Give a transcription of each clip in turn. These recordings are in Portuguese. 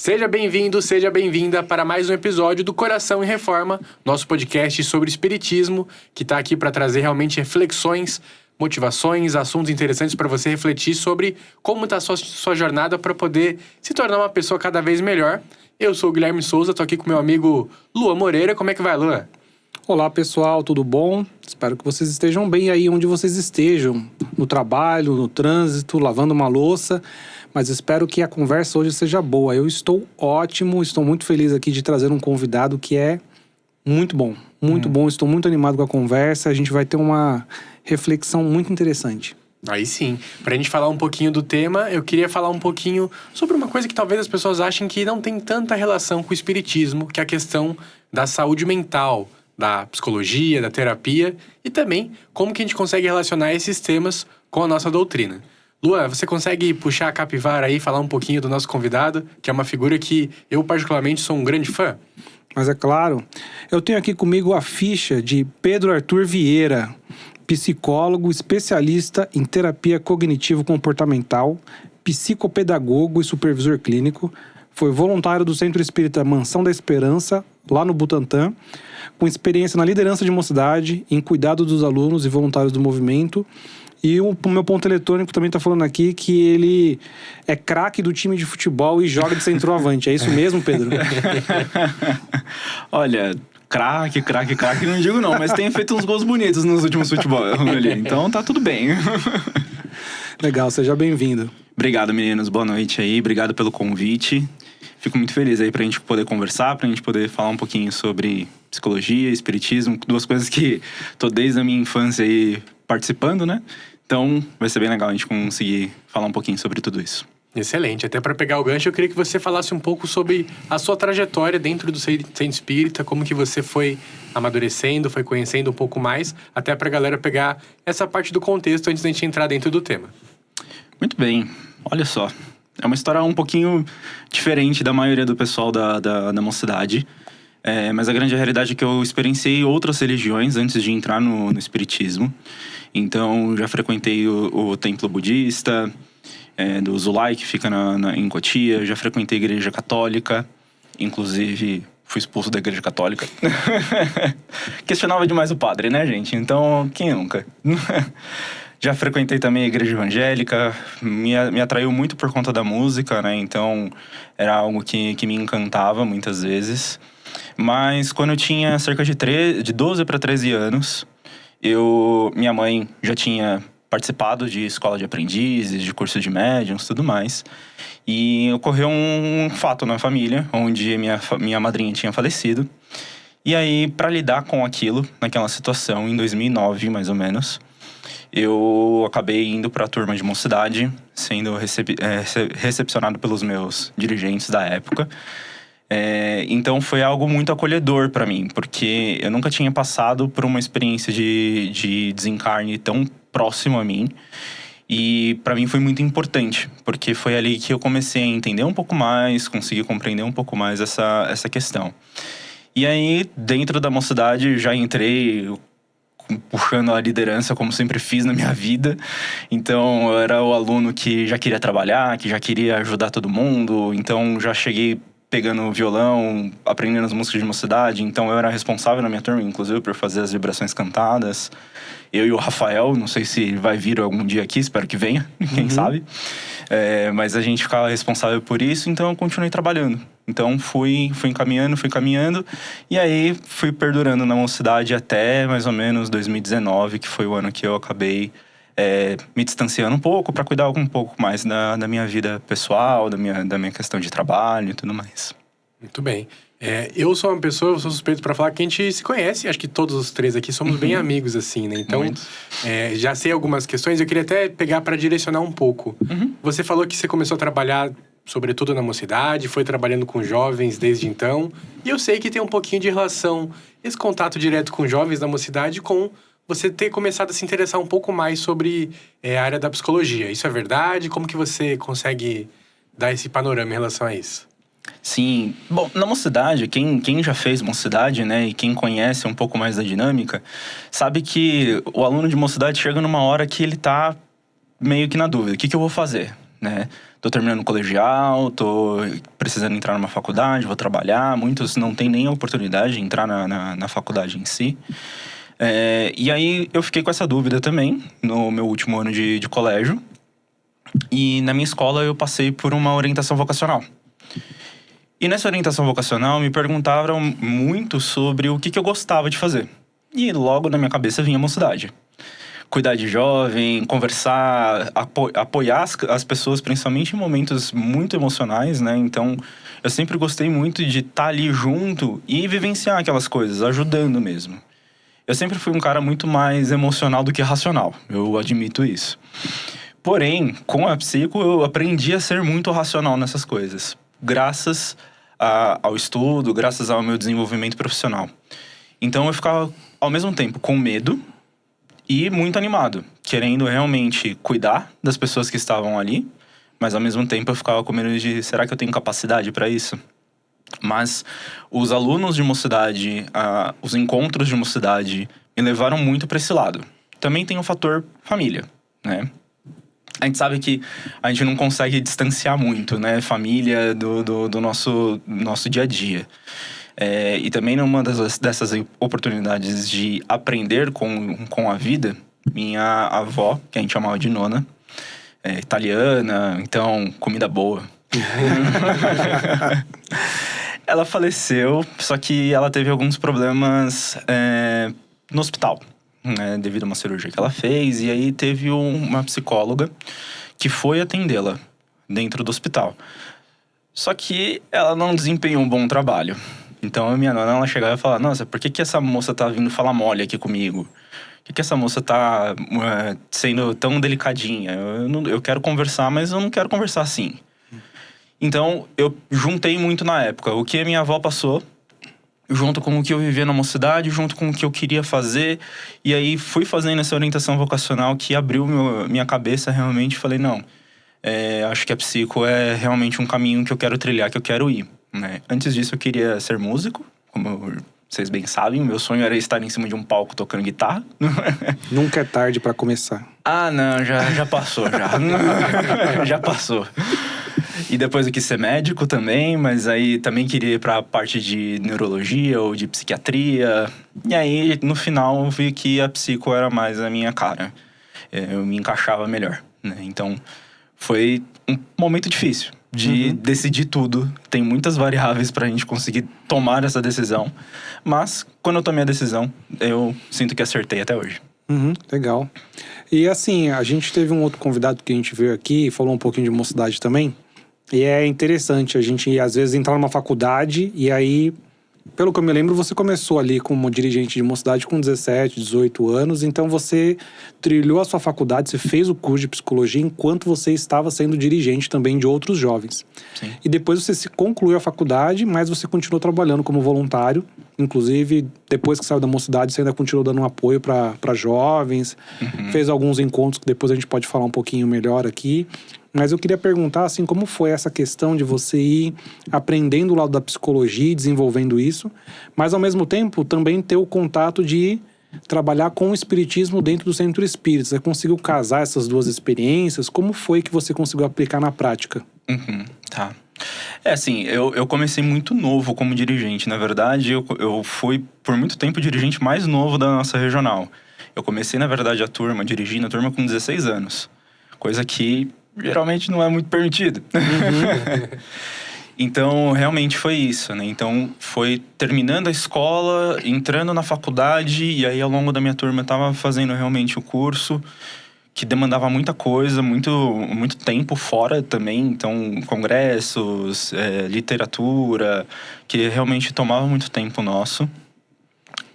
Seja bem-vindo, seja bem-vinda para mais um episódio do Coração em Reforma, nosso podcast sobre espiritismo, que está aqui para trazer realmente reflexões, motivações, assuntos interessantes para você refletir sobre como está a sua jornada para poder se tornar uma pessoa cada vez melhor. Eu sou o Guilherme Souza, estou aqui com meu amigo Luan Moreira. Como é que vai, Luan? Olá pessoal, tudo bom? Espero que vocês estejam bem aí onde vocês estejam, no trabalho, no trânsito, lavando uma louça, mas espero que a conversa hoje seja boa. Eu estou ótimo, estou muito feliz aqui de trazer um convidado que é muito bom, estou muito animado com a conversa, a gente vai ter uma reflexão muito interessante. Aí sim, pra gente falar um pouquinho do tema, eu queria falar um pouquinho sobre uma coisa que talvez as pessoas achem que não tem tanta relação com o espiritismo, que é a questão da saúde mental, da psicologia, da terapia e também como que a gente consegue relacionar esses temas com a nossa doutrina. Luan, você consegue puxar a capivara aí e falar um pouquinho do nosso convidado, que é uma figura que eu particularmente sou um grande fã? Mas é claro, eu tenho aqui comigo a ficha de Pedro Arthur Vieira, psicólogo, especialista em terapia cognitivo-comportamental, psicopedagogo e supervisor clínico. Foi voluntário do Centro Espírita Mansão da Esperança, lá no Butantã, com experiência na liderança de mocidade, em cuidado dos alunos e voluntários do movimento. E o meu ponto eletrônico também está falando aqui que ele é craque do time de futebol e joga de centroavante. É isso mesmo, Pedro? Olha, craque, não digo não, mas tem feito uns gols bonitos nos últimos futebol ali, então tá tudo bem. Legal, seja bem-vindo. Obrigado, meninos, boa noite aí, obrigado pelo convite. Fico muito feliz aí pra gente poder conversar, pra gente poder falar um pouquinho sobre psicologia, espiritismo, duas coisas que tô desde a minha infância aí participando, né? Então vai ser bem legal a gente conseguir falar um pouquinho sobre tudo isso. Excelente. Até para pegar o gancho, eu queria que você falasse um pouco sobre a sua trajetória dentro do Centro Espírita, como que você foi amadurecendo, foi conhecendo um pouco mais, até para a galera pegar essa parte do contexto antes da gente entrar dentro do tema. Muito bem. Olha só. É uma história um pouquinho diferente da maioria do pessoal da mocidade. Mas a grande realidade é que eu experienciei outras religiões antes de entrar no espiritismo. Então, já frequentei o templo budista, do Zulai, que fica em Cotia. Já frequentei a igreja católica. Inclusive, fui expulso da igreja católica. Questionava demais o padre, né, gente? Então, quem nunca? Já frequentei também a igreja evangélica. Me atraiu muito por conta da música, né? Então, era algo que me encantava muitas vezes. Mas quando eu tinha cerca de 12 para 13 anos, minha mãe já tinha participado de escola de aprendizes, de curso de médiuns e tudo mais. E ocorreu um fato na família, onde minha madrinha tinha falecido. E aí, para lidar com aquilo, naquela situação, em 2009, mais ou menos, eu acabei indo para a turma de mocidade, sendo recepcionado pelos meus dirigentes da época. Então foi algo muito acolhedor para mim, porque eu nunca tinha passado por uma experiência de desencarne tão próximo a mim. E para mim foi muito importante, porque foi ali que eu comecei a entender um pouco mais, consegui compreender um pouco mais essa questão. E aí, dentro da mocidade, já entrei puxando a liderança, como sempre fiz na minha vida. Então, eu era o aluno que já queria trabalhar, que já queria ajudar todo mundo. Então, já cheguei pegando violão, aprendendo as músicas de mocidade. Então, eu era responsável na minha turma, inclusive, por fazer as vibrações cantadas. Eu e o Rafael, não sei se vai vir algum dia aqui, espero que venha, quem sabe. Mas a gente ficava responsável por isso, então eu continuei trabalhando. Então fui encaminhando, e aí fui perdurando na mocidade até mais ou menos 2019, que foi o ano que eu acabei me distanciando um pouco para cuidar um pouco mais da minha vida pessoal, da minha questão de trabalho e tudo mais. Muito bem. Eu sou suspeito para falar que a gente se conhece, acho que todos os três aqui somos bem amigos, assim, né? Então, já sei algumas questões, eu queria até pegar para direcionar um pouco. Você falou que você começou a trabalhar, sobretudo na mocidade, foi trabalhando com jovens desde então, e eu sei que tem um pouquinho de relação, esse contato direto com jovens da mocidade, com você ter começado a se interessar um pouco mais sobre a área da psicologia. Isso é verdade? Como que você consegue dar esse panorama em relação a isso? Sim. Bom, na mocidade, quem já fez mocidade, né, e quem conhece um pouco mais da dinâmica, sabe que o aluno de mocidade chega numa hora que ele tá meio que na dúvida. O que eu vou fazer? né? Tô terminando o colegial, tô precisando entrar numa faculdade, vou trabalhar. Muitos não têm nem a oportunidade de entrar na faculdade em si. E aí eu fiquei com essa dúvida também no meu último ano de colégio. E na minha escola eu passei por uma orientação vocacional. E nessa orientação vocacional me perguntaram muito sobre o que eu gostava de fazer. E logo na minha cabeça vinha a mocidade. Cuidar de jovem, conversar, apoiar as pessoas, principalmente em momentos muito emocionais, né? Então, eu sempre gostei muito de estar ali junto e vivenciar aquelas coisas, ajudando mesmo. Eu sempre fui um cara muito mais emocional do que racional, eu admito isso. Porém, com a psico, eu aprendi a ser muito racional nessas coisas. Graças ao estudo, graças ao meu desenvolvimento profissional. Então, eu ficava, ao mesmo tempo, com medo e muito animado, querendo realmente cuidar das pessoas que estavam ali, mas ao mesmo tempo eu ficava com medo de, será que eu tenho capacidade para isso? Mas os alunos de mocidade, os encontros de mocidade me levaram muito para esse lado. Também tem o fator família, né? A gente sabe que a gente não consegue distanciar muito, né? Família do nosso dia a dia. E também numa dessas oportunidades de aprender com a vida, minha avó, que a gente chamava de nona, italiana, então comida boa. Ela faleceu, só que ela teve alguns problemas no hospital, né, devido a uma cirurgia que ela fez. E aí teve uma psicóloga que foi atendê-la dentro do hospital. Só que ela não desempenhou um bom trabalho. Então a minha nona, ela chegava e falava, nossa, por que essa moça tá vindo falar mole aqui comigo? Por que essa moça tá sendo tão delicadinha? Eu quero conversar, mas eu não quero conversar assim. Então eu juntei muito na época o que a minha avó passou, junto com o que eu vivia na mocidade, junto com o que eu queria fazer. E aí fui fazendo essa orientação vocacional que abriu minha cabeça realmente. Falei, não, acho que a psico é realmente um caminho que eu quero trilhar, que eu quero ir, né? Antes disso eu queria ser músico, como vocês bem sabem. Meu sonho era estar em cima de um palco tocando guitarra. Nunca é tarde para começar. Ah, não, já passou, já. Já passou. E depois eu quis ser médico também, mas aí também queria ir pra parte de neurologia ou de psiquiatria. E aí, no final, eu vi que a psico era mais a minha cara. Eu me encaixava melhor, né? Então, foi um momento difícil de decidir tudo. Tem muitas variáveis pra gente conseguir tomar essa decisão. Mas, quando eu tomei a decisão, eu sinto que acertei até hoje. Legal. E assim, a gente teve um outro convidado que a gente veio aqui e falou um pouquinho de mocidade também. E é interessante a gente, às vezes, entrar numa faculdade e aí, pelo que eu me lembro, você começou ali como dirigente de mocidade com 17, 18 anos. Então, você trilhou a sua faculdade, você fez o curso de psicologia enquanto você estava sendo dirigente também de outros jovens. Sim. E depois você concluiu a faculdade, mas você continuou trabalhando como voluntário. Inclusive, depois que saiu da mocidade, você ainda continuou dando um apoio para jovens. Fez alguns encontros que depois a gente pode falar um pouquinho melhor aqui. Mas eu queria perguntar, assim, como foi essa questão de você ir aprendendo o lado da psicologia e desenvolvendo isso, mas ao mesmo tempo também ter o contato de trabalhar com o espiritismo dentro do centro espírita. Você conseguiu casar essas duas experiências? Como foi que você conseguiu aplicar na prática? Tá. Assim, eu comecei muito novo como dirigente. Na verdade, eu fui por muito tempo o dirigente mais novo da nossa regional. Eu comecei, na verdade, dirigindo a turma com 16 anos. Coisa que geralmente não é muito permitido. Então, realmente foi isso, né? Então, foi terminando a escola, entrando na faculdade, e aí ao longo da minha turma eu tava fazendo realmente o curso, que demandava muita coisa, muito tempo fora também. Então, congressos, literatura, que realmente tomava muito tempo nosso.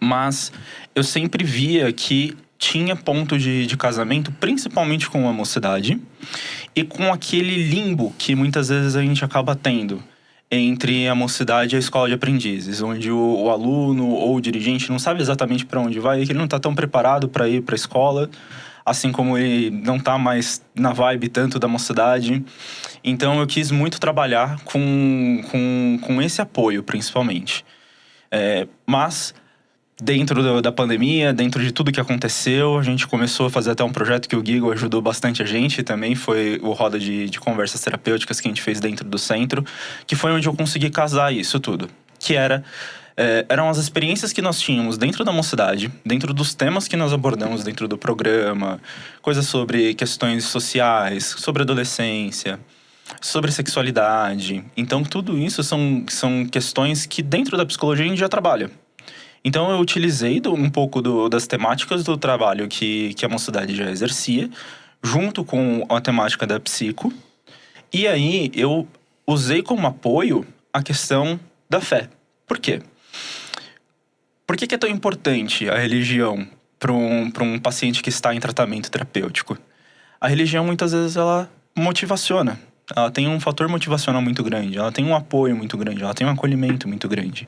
Mas eu sempre via que tinha ponto de casamento, principalmente com a mocidade, e com aquele limbo que muitas vezes a gente acaba tendo entre a mocidade e a escola de aprendizes, onde o aluno ou o dirigente não sabe exatamente para onde vai, que ele não está tão preparado para ir para a escola, assim como ele não está mais na vibe tanto da mocidade. Então eu quis muito trabalhar com esse apoio, principalmente. Mas dentro da pandemia, dentro de tudo que aconteceu, a gente começou a fazer até um projeto que o Gigo ajudou bastante a gente também, foi o Roda de Conversas Terapêuticas que a gente fez dentro do centro, que foi onde eu consegui casar isso tudo, que eram as experiências que nós tínhamos dentro da mocidade, dentro dos temas que nós abordamos dentro do programa, coisas sobre questões sociais, sobre adolescência, sobre sexualidade. Então, tudo isso são questões que dentro da psicologia a gente já trabalha. Então, eu utilizei um pouco das temáticas do trabalho que a mocidade já exercia, junto com a temática da psico. E aí, eu usei como apoio a questão da fé. Por quê? Por que é tão importante a religião para um paciente que está em tratamento terapêutico? A religião, muitas vezes, ela motivaciona. Ela tem um fator motivacional muito grande, ela tem um apoio muito grande, ela tem um acolhimento muito grande.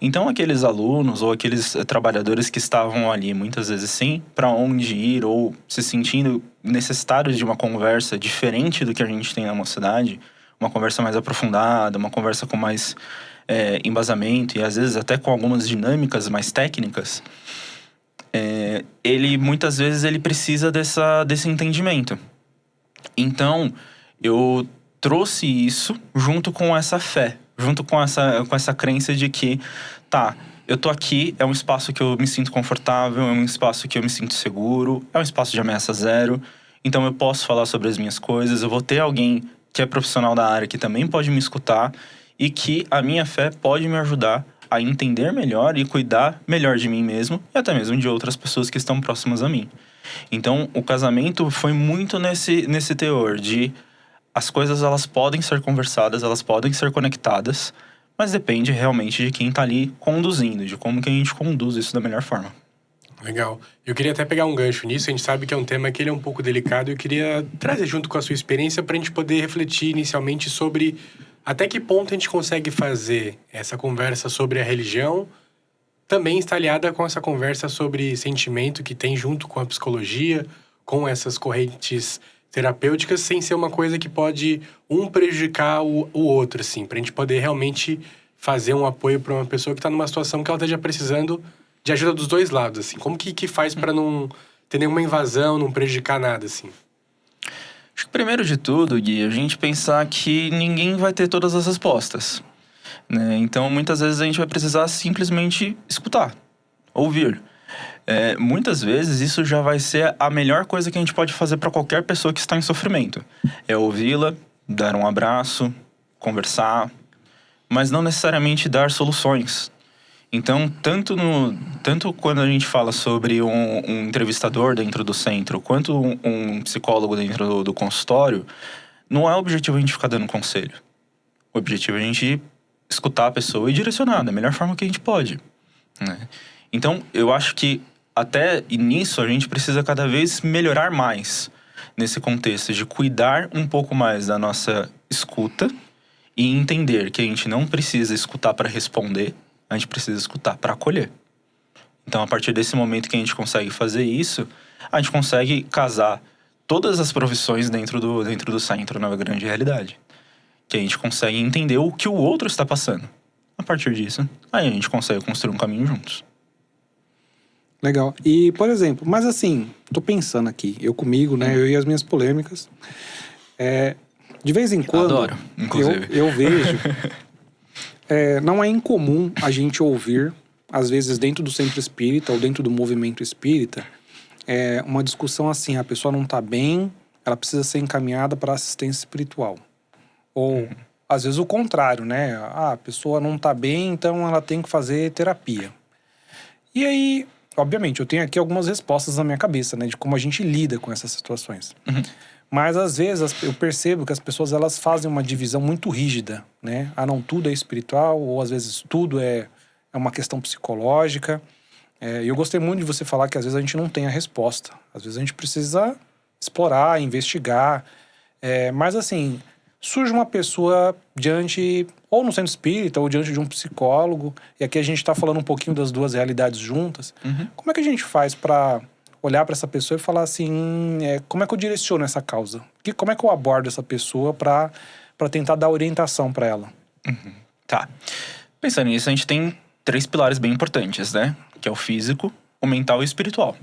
Então, aqueles alunos ou aqueles trabalhadores que estavam ali, muitas vezes sem para onde ir ou se sentindo necessitados de uma conversa diferente do que a gente tem na mocidade, uma conversa mais aprofundada, uma conversa com mais embasamento e às vezes até com algumas dinâmicas mais técnicas, ele muitas vezes ele precisa desse entendimento. Então, eu trouxe isso junto com essa fé, junto com essa crença de que, eu tô aqui, é um espaço que eu me sinto confortável, é um espaço que eu me sinto seguro, é um espaço de ameaça zero, então eu posso falar sobre as minhas coisas, eu vou ter alguém que é profissional da área que também pode me escutar e que a minha fé pode me ajudar a entender melhor e cuidar melhor de mim mesmo e até mesmo de outras pessoas que estão próximas a mim. Então, o casamento foi muito nesse teor de as coisas elas podem ser conversadas, elas podem ser conectadas, mas depende realmente de quem está ali conduzindo, de como que a gente conduz isso da melhor forma. Legal. Eu queria até pegar um gancho nisso, a gente sabe que é um tema que ele é um pouco delicado e eu queria trazer junto com a sua experiência para a gente poder refletir inicialmente sobre até que ponto a gente consegue fazer essa conversa sobre a religião também está aliada com essa conversa sobre sentimento que tem junto com a psicologia, com essas correntes terapêuticas, sem ser uma coisa que pode prejudicar o outro, assim, pra gente poder realmente fazer um apoio para uma pessoa que tá numa situação que ela esteja precisando de ajuda dos dois lados, assim. Como que faz para não ter nenhuma invasão, não prejudicar nada, assim? Acho que primeiro de tudo, Gui, a gente pensar que ninguém vai ter todas as respostas, né? Então, muitas vezes a gente vai precisar simplesmente escutar, ouvir. Muitas vezes isso já vai ser a melhor coisa que a gente pode fazer para qualquer pessoa que está em sofrimento. É ouvi-la, dar um abraço, conversar, mas não necessariamente dar soluções. Então, tanto quando a gente fala sobre um entrevistador dentro do centro, quanto um psicólogo dentro do consultório, não é o objetivo a gente ficar dando conselho. O objetivo é a gente escutar a pessoa e direcionar da melhor forma que a gente pode, né? Então, eu acho que até nisso a gente precisa cada vez melhorar mais nesse contexto de cuidar um pouco mais da nossa escuta e entender que a gente não precisa escutar para responder, a gente precisa escutar para acolher. Então, a partir desse momento que a gente consegue fazer isso, a gente consegue casar todas as profissões dentro do centro na grande realidade. Que a gente consegue entender o que o outro está passando. A partir disso, aí a gente consegue construir um caminho juntos. Legal. E, por exemplo, mas assim, tô pensando aqui, eu comigo, né? Eu e as minhas polêmicas. De vez em quando... Adoro, inclusive. Eu vejo... não é incomum a gente ouvir, às vezes dentro do centro espírita ou dentro do movimento espírita, uma discussão assim, a pessoa não tá bem, ela precisa ser encaminhada para assistência espiritual. Ou, às vezes, o contrário, né? A pessoa não tá bem, então ela tem que fazer terapia. E aí... Obviamente, eu tenho aqui algumas respostas na minha cabeça, né? De como a gente lida com essas situações. Uhum. Mas, às vezes, eu percebo que as pessoas, elas fazem uma divisão muito rígida, né? Não, tudo é espiritual, ou às vezes tudo é uma questão psicológica. E eu gostei muito de você falar que, às vezes, a gente não tem a resposta. Às vezes, a gente precisa explorar, investigar. Mas, assim, surge uma pessoa diante, ou no centro espírita, ou diante de um psicólogo, e aqui a gente está falando um pouquinho das duas realidades juntas. Uhum. Como é que a gente faz para olhar para essa pessoa e falar assim, como é que eu direciono essa causa? Como é que eu abordo essa pessoa para tentar dar orientação para ela? Uhum. Tá. Pensando nisso, a gente tem 3 pilares bem importantes, né? Que é o físico, o mental e o espiritual.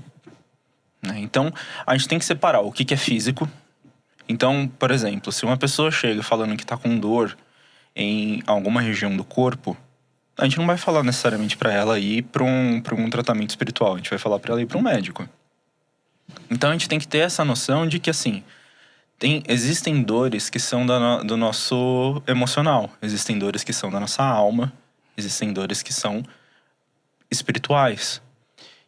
Né? Então, a gente tem que separar o que é físico. Então, por exemplo, se uma pessoa chega falando que está com dor em alguma região do corpo, a gente não vai falar necessariamente para ela ir para um tratamento espiritual. A gente vai falar para ela ir para um médico. Então, a gente tem que ter essa noção de que, assim, existem dores que são do nosso emocional. Existem dores que são da nossa alma. Existem dores que são espirituais.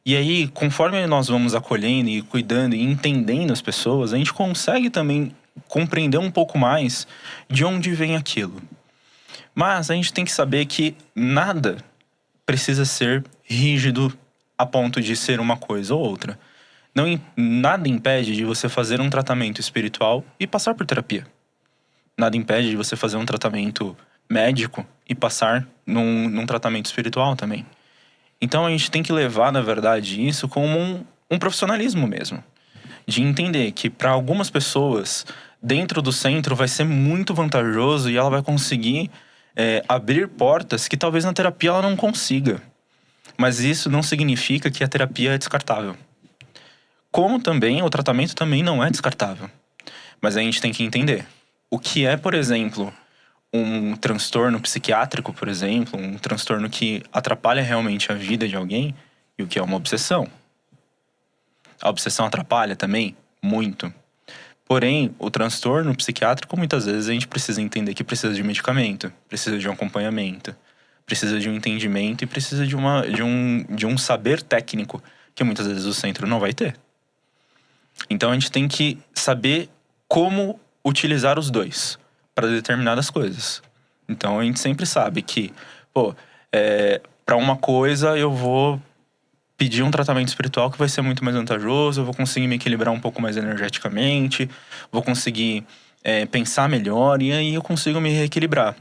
E aí, conforme nós vamos acolhendo e cuidando e entendendo as pessoas, a gente consegue também compreender um pouco mais de onde vem aquilo. Mas a gente tem que saber que nada precisa ser rígido a ponto de ser uma coisa ou outra. Nada impede de você fazer um tratamento espiritual e passar por terapia. Nada impede de você fazer um tratamento médico e passar num tratamento espiritual também. Então a gente tem que levar, na verdade, isso como um profissionalismo mesmo. De entender que para algumas pessoas, dentro do centro vai ser muito vantajoso e ela vai conseguir abrir portas que talvez na terapia ela não consiga. Mas isso não significa que a terapia é descartável. Como também, o tratamento também não é descartável. Mas a gente tem que entender o que é, por exemplo, um transtorno psiquiátrico, por exemplo, um transtorno que atrapalha realmente a vida de alguém, e o que é uma obsessão. A obsessão atrapalha também muito. Porém, o transtorno psiquiátrico, muitas vezes a gente precisa entender que precisa de medicamento, precisa de um acompanhamento, precisa de um entendimento e precisa de um saber técnico que muitas vezes o centro não vai ter. Então a gente tem que saber como utilizar os dois para determinadas coisas. Então a gente sempre sabe que, para uma coisa eu vou pedir um tratamento espiritual que vai ser muito mais vantajoso, eu vou conseguir me equilibrar um pouco mais energeticamente, vou conseguir pensar melhor e aí eu consigo me reequilibrar.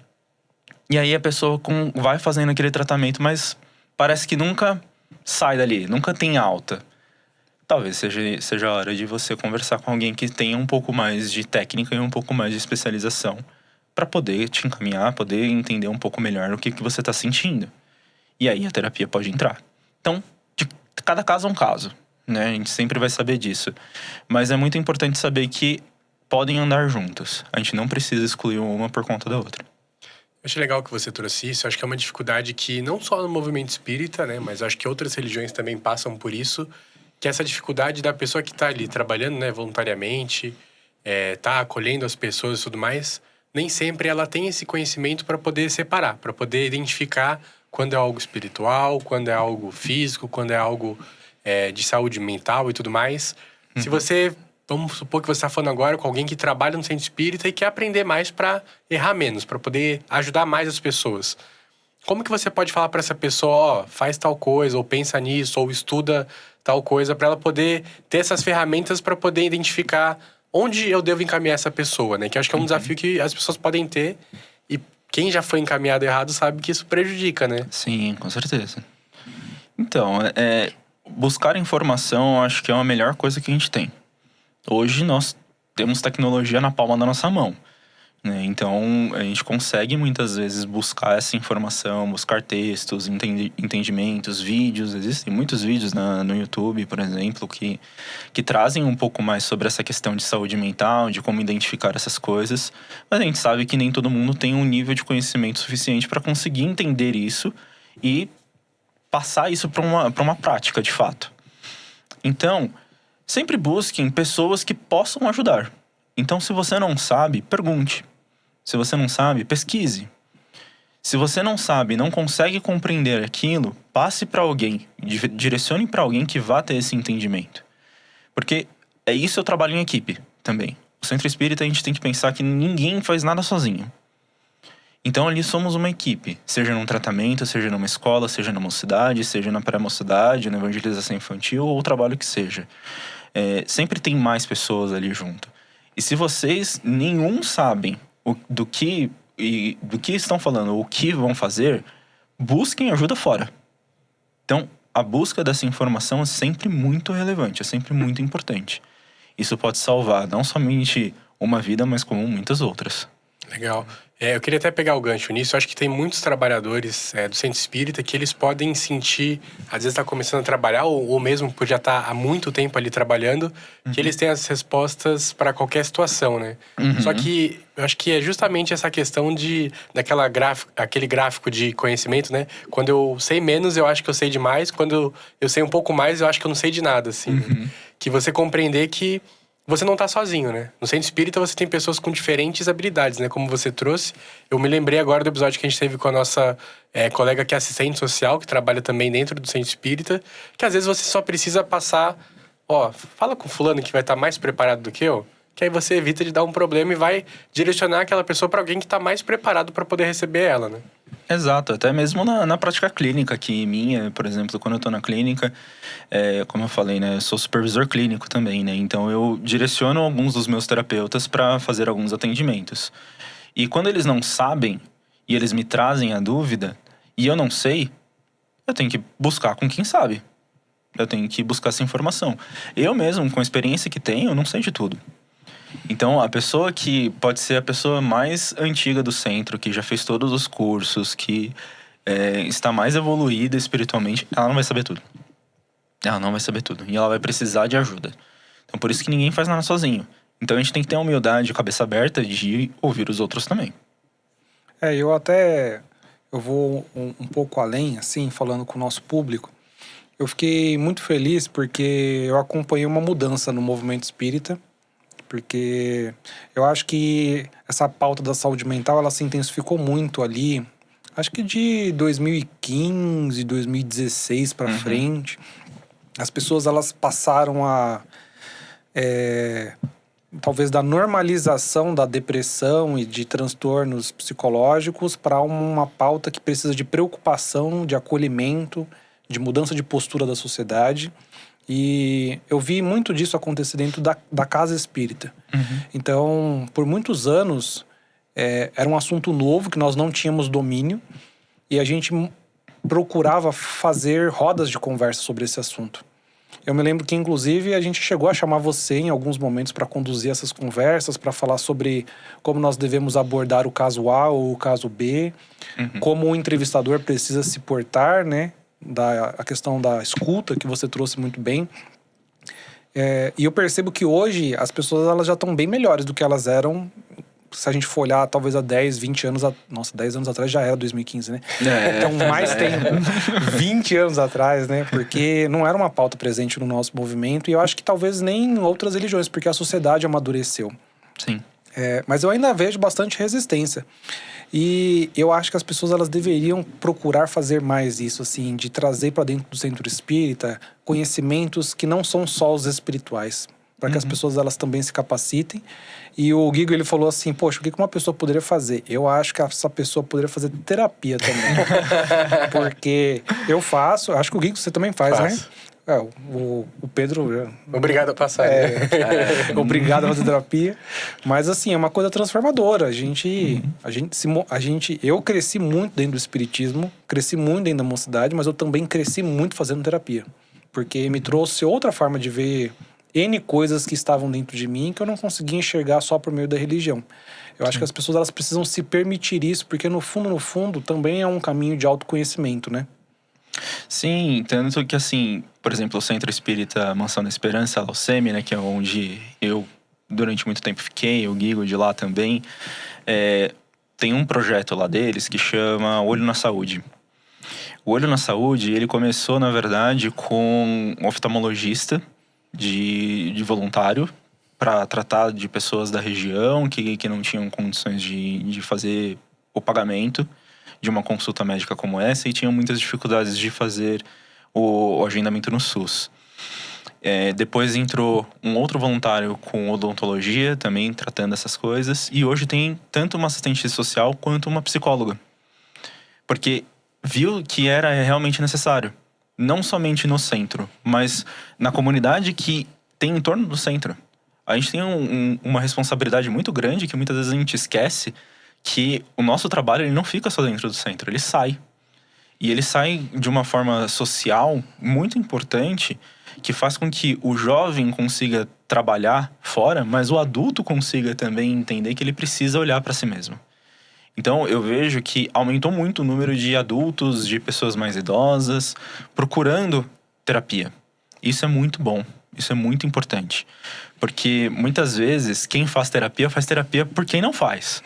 E aí a pessoa vai fazendo aquele tratamento, mas parece que nunca sai dali, nunca tem alta. Talvez seja a hora de você conversar com alguém que tenha um pouco mais de técnica e um pouco mais de especialização para poder te encaminhar, poder entender um pouco melhor o que você está sentindo. E aí a terapia pode entrar. Então, de cada caso é um caso, né? A gente sempre vai saber disso. Mas é muito importante saber que podem andar juntos. A gente não precisa excluir uma por conta da outra. Acho legal que você trouxe isso. Acho que é uma dificuldade que não só no movimento espírita, né? Mas acho que outras religiões também passam por isso. Que é essa dificuldade da pessoa que está ali trabalhando, né, voluntariamente, tá acolhendo as pessoas e tudo mais, nem sempre ela tem esse conhecimento para poder separar, para poder identificar quando é algo espiritual, quando é algo físico, quando é algo de saúde mental e tudo mais. Uhum. Se você, vamos supor que você está falando agora com alguém que trabalha no centro espírita e quer aprender mais para errar menos, para poder ajudar mais as pessoas. Como que você pode falar para essa pessoa, faz tal coisa, ou pensa nisso, ou estuda tal coisa, para ela poder ter essas ferramentas para poder identificar onde eu devo encaminhar essa pessoa, né? Que eu acho que é um desafio que as pessoas podem ter, e quem já foi encaminhado errado sabe que isso prejudica, né? Sim, com certeza. Então, buscar informação, eu acho que é a melhor coisa que a gente tem. Hoje nós temos tecnologia na palma da nossa mão. Então, a gente consegue muitas vezes buscar essa informação, buscar textos, entendimentos, vídeos. Existem muitos vídeos no YouTube, por exemplo, que trazem um pouco mais sobre essa questão de saúde mental, de como identificar essas coisas. Mas a gente sabe que nem todo mundo tem um nível de conhecimento suficiente para conseguir entender isso e passar isso para uma prática, de fato. Então, sempre busquem pessoas que possam ajudar. Então, se você não sabe, pergunte. Se você não sabe, pesquise. Se você não sabe, não consegue compreender aquilo, passe para alguém, direcione para alguém que vá ter esse entendimento. Porque isso eu trabalho em equipe também. O Centro Espírita a gente tem que pensar que ninguém faz nada sozinho. Então ali somos uma equipe, seja num tratamento, seja numa escola, seja na mocidade, seja na pré-mocidade, na evangelização infantil ou o trabalho que seja. Sempre tem mais pessoas ali junto. E se vocês nenhum sabem do que estão falando, o que vão fazer, busquem ajuda fora. Então, a busca dessa informação é sempre muito relevante, é sempre muito importante. Isso pode salvar não somente uma vida, mas como muitas outras. Legal. Eu queria até pegar o gancho nisso. Eu acho que tem muitos trabalhadores do centro espírita que eles podem sentir, às vezes está começando a trabalhar, ou mesmo por já estar há muito tempo ali trabalhando, que eles têm as respostas para qualquer situação, né? Só que eu acho que é justamente essa questão aquele gráfico de conhecimento, né? Quando eu sei menos, eu acho que eu sei demais. Quando eu sei um pouco mais, eu acho que eu não sei de nada, assim. Né? Que você compreender que você não tá sozinho, né? No centro espírita você tem pessoas com diferentes habilidades, né? Como você trouxe. Eu me lembrei agora do episódio que a gente teve com a nossa colega que é assistente social, que trabalha também dentro do centro espírita, que às vezes você só precisa passar, fala com fulano que vai estar mais preparado do que eu, que aí você evita de dar um problema e vai direcionar aquela pessoa para alguém que tá mais preparado para poder receber ela, né? Exato, até mesmo na prática clínica aqui minha, por exemplo, quando eu tô na clínica, como eu falei, né, eu sou supervisor clínico também, né, então eu direciono alguns dos meus terapeutas para fazer alguns atendimentos. E quando eles não sabem, e eles me trazem a dúvida, e eu não sei, eu tenho que buscar com quem sabe. Eu tenho que buscar essa informação. Eu mesmo, com a experiência que tenho, eu não sei de tudo. Então, a pessoa que pode ser a pessoa mais antiga do centro, que já fez todos os cursos, que está mais evoluída espiritualmente, ela não vai saber tudo. Ela não vai saber tudo. E ela vai precisar de ajuda. Então, por isso que ninguém faz nada sozinho. Então, a gente tem que ter a humildade, a cabeça aberta de ouvir os outros também. Eu vou um pouco além, assim, falando com o nosso público. Eu fiquei muito feliz porque eu acompanhei uma mudança no movimento espírita. Porque eu acho que essa pauta da saúde mental, ela se intensificou muito ali, acho que de 2015, 2016 para frente. As pessoas, elas passaram talvez da normalização da depressão e de transtornos psicológicos para uma pauta que precisa de preocupação, de acolhimento, de mudança de postura da sociedade. E eu vi muito disso acontecer dentro da casa espírita. Então, por muitos anos, era um assunto novo que nós não tínhamos domínio. E a gente procurava fazer rodas de conversa sobre esse assunto. Eu me lembro que, inclusive, a gente chegou a chamar você em alguns momentos para conduzir essas conversas, para falar sobre como nós devemos abordar o caso A ou o caso B, como o entrevistador precisa se portar, né? A questão da escuta, que você trouxe muito bem. E eu percebo que hoje as pessoas, elas já estão bem melhores do que elas eram. Se a gente for olhar, talvez há 10, 20 anos... Nossa, 10 anos atrás já era 2015, né? Então, mais tempo. 20 anos atrás, né? Porque não era uma pauta presente no nosso movimento. E eu acho que talvez nem em outras religiões, porque a sociedade amadureceu. Sim. Mas eu ainda vejo bastante resistência. E eu acho que as pessoas, elas deveriam procurar fazer mais isso, assim, de trazer para dentro do centro espírita conhecimentos que não são só os espirituais, para que as pessoas, elas também se capacitem. E o Guigo, ele falou assim, poxa, o que uma pessoa poderia fazer? Eu acho que essa pessoa poderia fazer terapia também. Porque eu faço, acho que o Guigo você também faz, né? O Pedro... Obrigado a passar. Obrigado a fazer terapia. Mas, assim, é uma coisa transformadora. Eu cresci muito dentro do espiritismo, cresci muito dentro da mocidade, mas eu também cresci muito fazendo terapia. Porque me trouxe outra forma de ver N coisas que estavam dentro de mim que eu não conseguia enxergar só por meio da religião. Eu acho que as pessoas, elas precisam se permitir isso, porque no fundo, também é um caminho de autoconhecimento, né? Sim, tanto que assim, por exemplo, o Centro Espírita Mansão da Esperança, a Alceme, né, que é onde eu durante muito tempo fiquei, o Guigo de lá também, tem um projeto lá deles que chama Olho na Saúde. O Olho na Saúde, ele começou, na verdade, com um oftalmologista de voluntário para tratar de pessoas da região que não tinham condições de fazer o pagamento de uma consulta médica como essa e tinham muitas dificuldades de fazer o agendamento no SUS. Depois entrou um outro voluntário com odontologia, também tratando essas coisas. E hoje tem tanto uma assistente social quanto uma psicóloga. Porque viu que era realmente necessário. Não somente no centro, mas na comunidade que tem em torno do centro. A gente tem uma responsabilidade muito grande que muitas vezes a gente esquece que o nosso trabalho, ele não fica só dentro do centro, ele sai. E ele sai de uma forma social muito importante, que faz com que o jovem consiga trabalhar fora, mas o adulto consiga também entender que ele precisa olhar para si mesmo. Então, eu vejo que aumentou muito o número de adultos, de pessoas mais idosas, procurando terapia. Isso é muito bom, isso é muito importante. Porque, muitas vezes, quem faz terapia por quem não faz.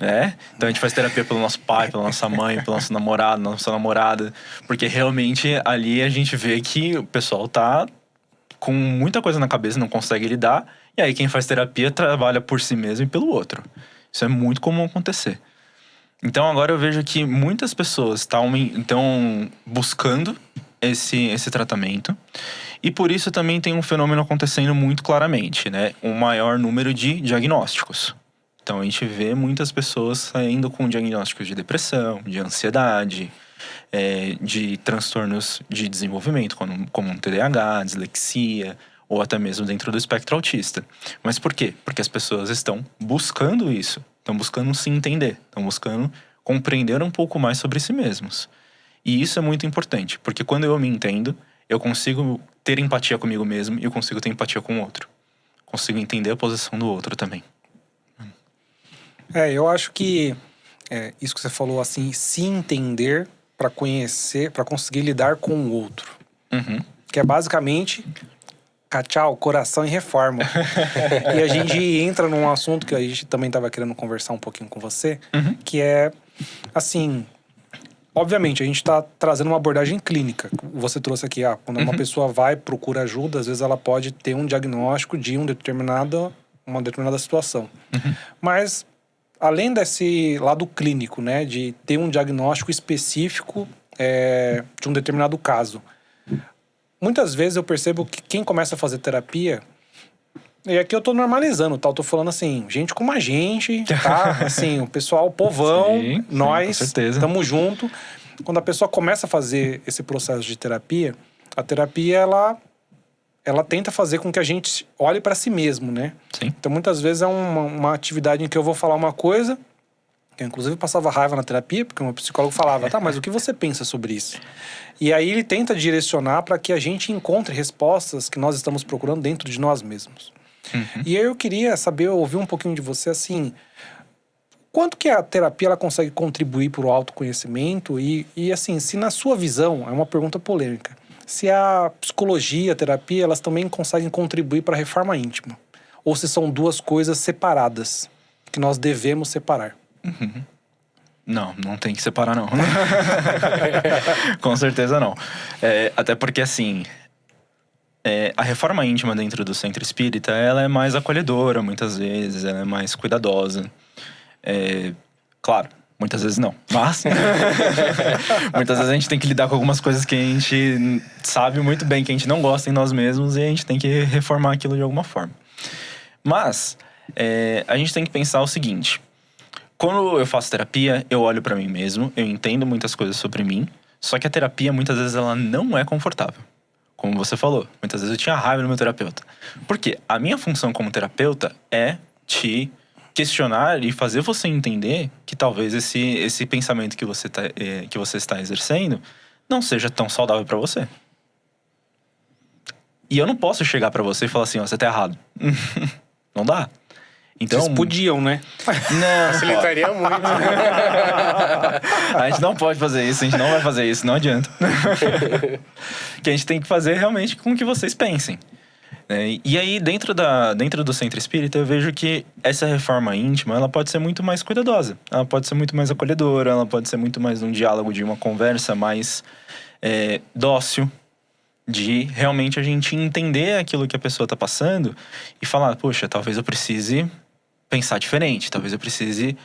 Né? Então, a gente faz terapia pelo nosso pai, pela nossa mãe, pelo nosso namorado, nossa namorada. Porque, realmente, ali a gente vê que o pessoal tá com muita coisa na cabeça, não consegue lidar. E aí, quem faz terapia trabalha por si mesmo e pelo outro. Isso é muito comum acontecer. Então, agora eu vejo que muitas pessoas estão buscando esse tratamento. E por isso também tem um fenômeno acontecendo muito claramente, né? Um maior número de diagnósticos. Então, a gente vê muitas pessoas saindo com diagnósticos de depressão, de ansiedade, de transtornos de desenvolvimento, como um TDAH, dislexia, ou até mesmo dentro do espectro autista. Mas por quê? Porque as pessoas estão buscando isso. Estão buscando se entender, estão buscando compreender um pouco mais sobre si mesmos. E isso é muito importante, porque quando eu me entendo, eu consigo ter empatia comigo mesmo e eu consigo ter empatia com o outro. Consigo entender a posição do outro também. Eu acho que isso que você falou, assim, se entender para conhecer, para conseguir lidar com o outro. Uhum. Que é basicamente... Tchau, coração em reforma. E a gente entra num assunto que a gente também estava querendo conversar um pouquinho com você, que é, assim, obviamente, a gente está trazendo uma abordagem clínica. Você trouxe aqui, quando uma pessoa procura ajuda, às vezes ela pode ter um diagnóstico de uma determinada situação. Mas, além desse lado clínico, né, de ter um diagnóstico específico de um determinado caso, muitas vezes eu percebo que quem começa a fazer terapia, e aqui eu tô normalizando, tá? Eu tô falando assim, gente como a gente, tá? Assim, o pessoal, o povão, sim, nós, com certeza. Tamo junto. Quando a pessoa começa a fazer esse processo de terapia, a terapia, ela tenta fazer com que a gente olhe para si mesmo, né? Sim. Então, muitas vezes é uma atividade em que eu vou falar uma coisa, que eu, inclusive, passava raiva na terapia, porque o meu psicólogo falava, tá, mas o que você pensa sobre isso? E aí ele tenta direcionar para que a gente encontre respostas que nós estamos procurando dentro de nós mesmos. E aí eu queria ouvir um pouquinho de você, assim, quanto que a terapia ela consegue contribuir para o autoconhecimento e, assim, se na sua visão, é uma pergunta polêmica, se a psicologia, a terapia, elas também conseguem contribuir para a reforma íntima, ou se são duas coisas separadas, que nós devemos separar. Não tem que separar, não. Com certeza não. Até porque, assim, a reforma íntima dentro do centro espírita, ela é mais acolhedora, muitas vezes, ela é mais cuidadosa. Claro, muitas vezes não, mas muitas vezes a gente tem que lidar com algumas coisas que a gente sabe muito bem que a gente não gosta em nós mesmos e a gente tem que reformar aquilo de alguma forma. Mas a gente tem que pensar o seguinte: quando eu faço terapia, eu olho pra mim mesmo, eu entendo muitas coisas sobre mim, só que a terapia, muitas vezes, ela não é confortável. Como você falou, muitas vezes eu tinha raiva do meu terapeuta. Por quê? A minha função como terapeuta é te questionar e fazer você entender que talvez esse pensamento que você está exercendo não seja tão saudável pra você. E eu não posso chegar pra você e falar assim, ó, você tá errado. Não dá. Então, Vocês podiam, né? Não, Facilitaria muito. a gente não pode fazer isso, a gente não vai fazer isso, não adianta. O que a gente tem que fazer realmente com que vocês pensem. E aí, dentro do centro espírita, eu vejo que essa reforma íntima, ela pode ser muito mais cuidadosa. Ela pode ser muito mais acolhedora, ela pode ser muito mais um diálogo, de uma conversa mais dócil. De realmente a gente entender aquilo que a pessoa tá passando e falar, poxa, talvez eu precise pensar diferente, talvez eu precise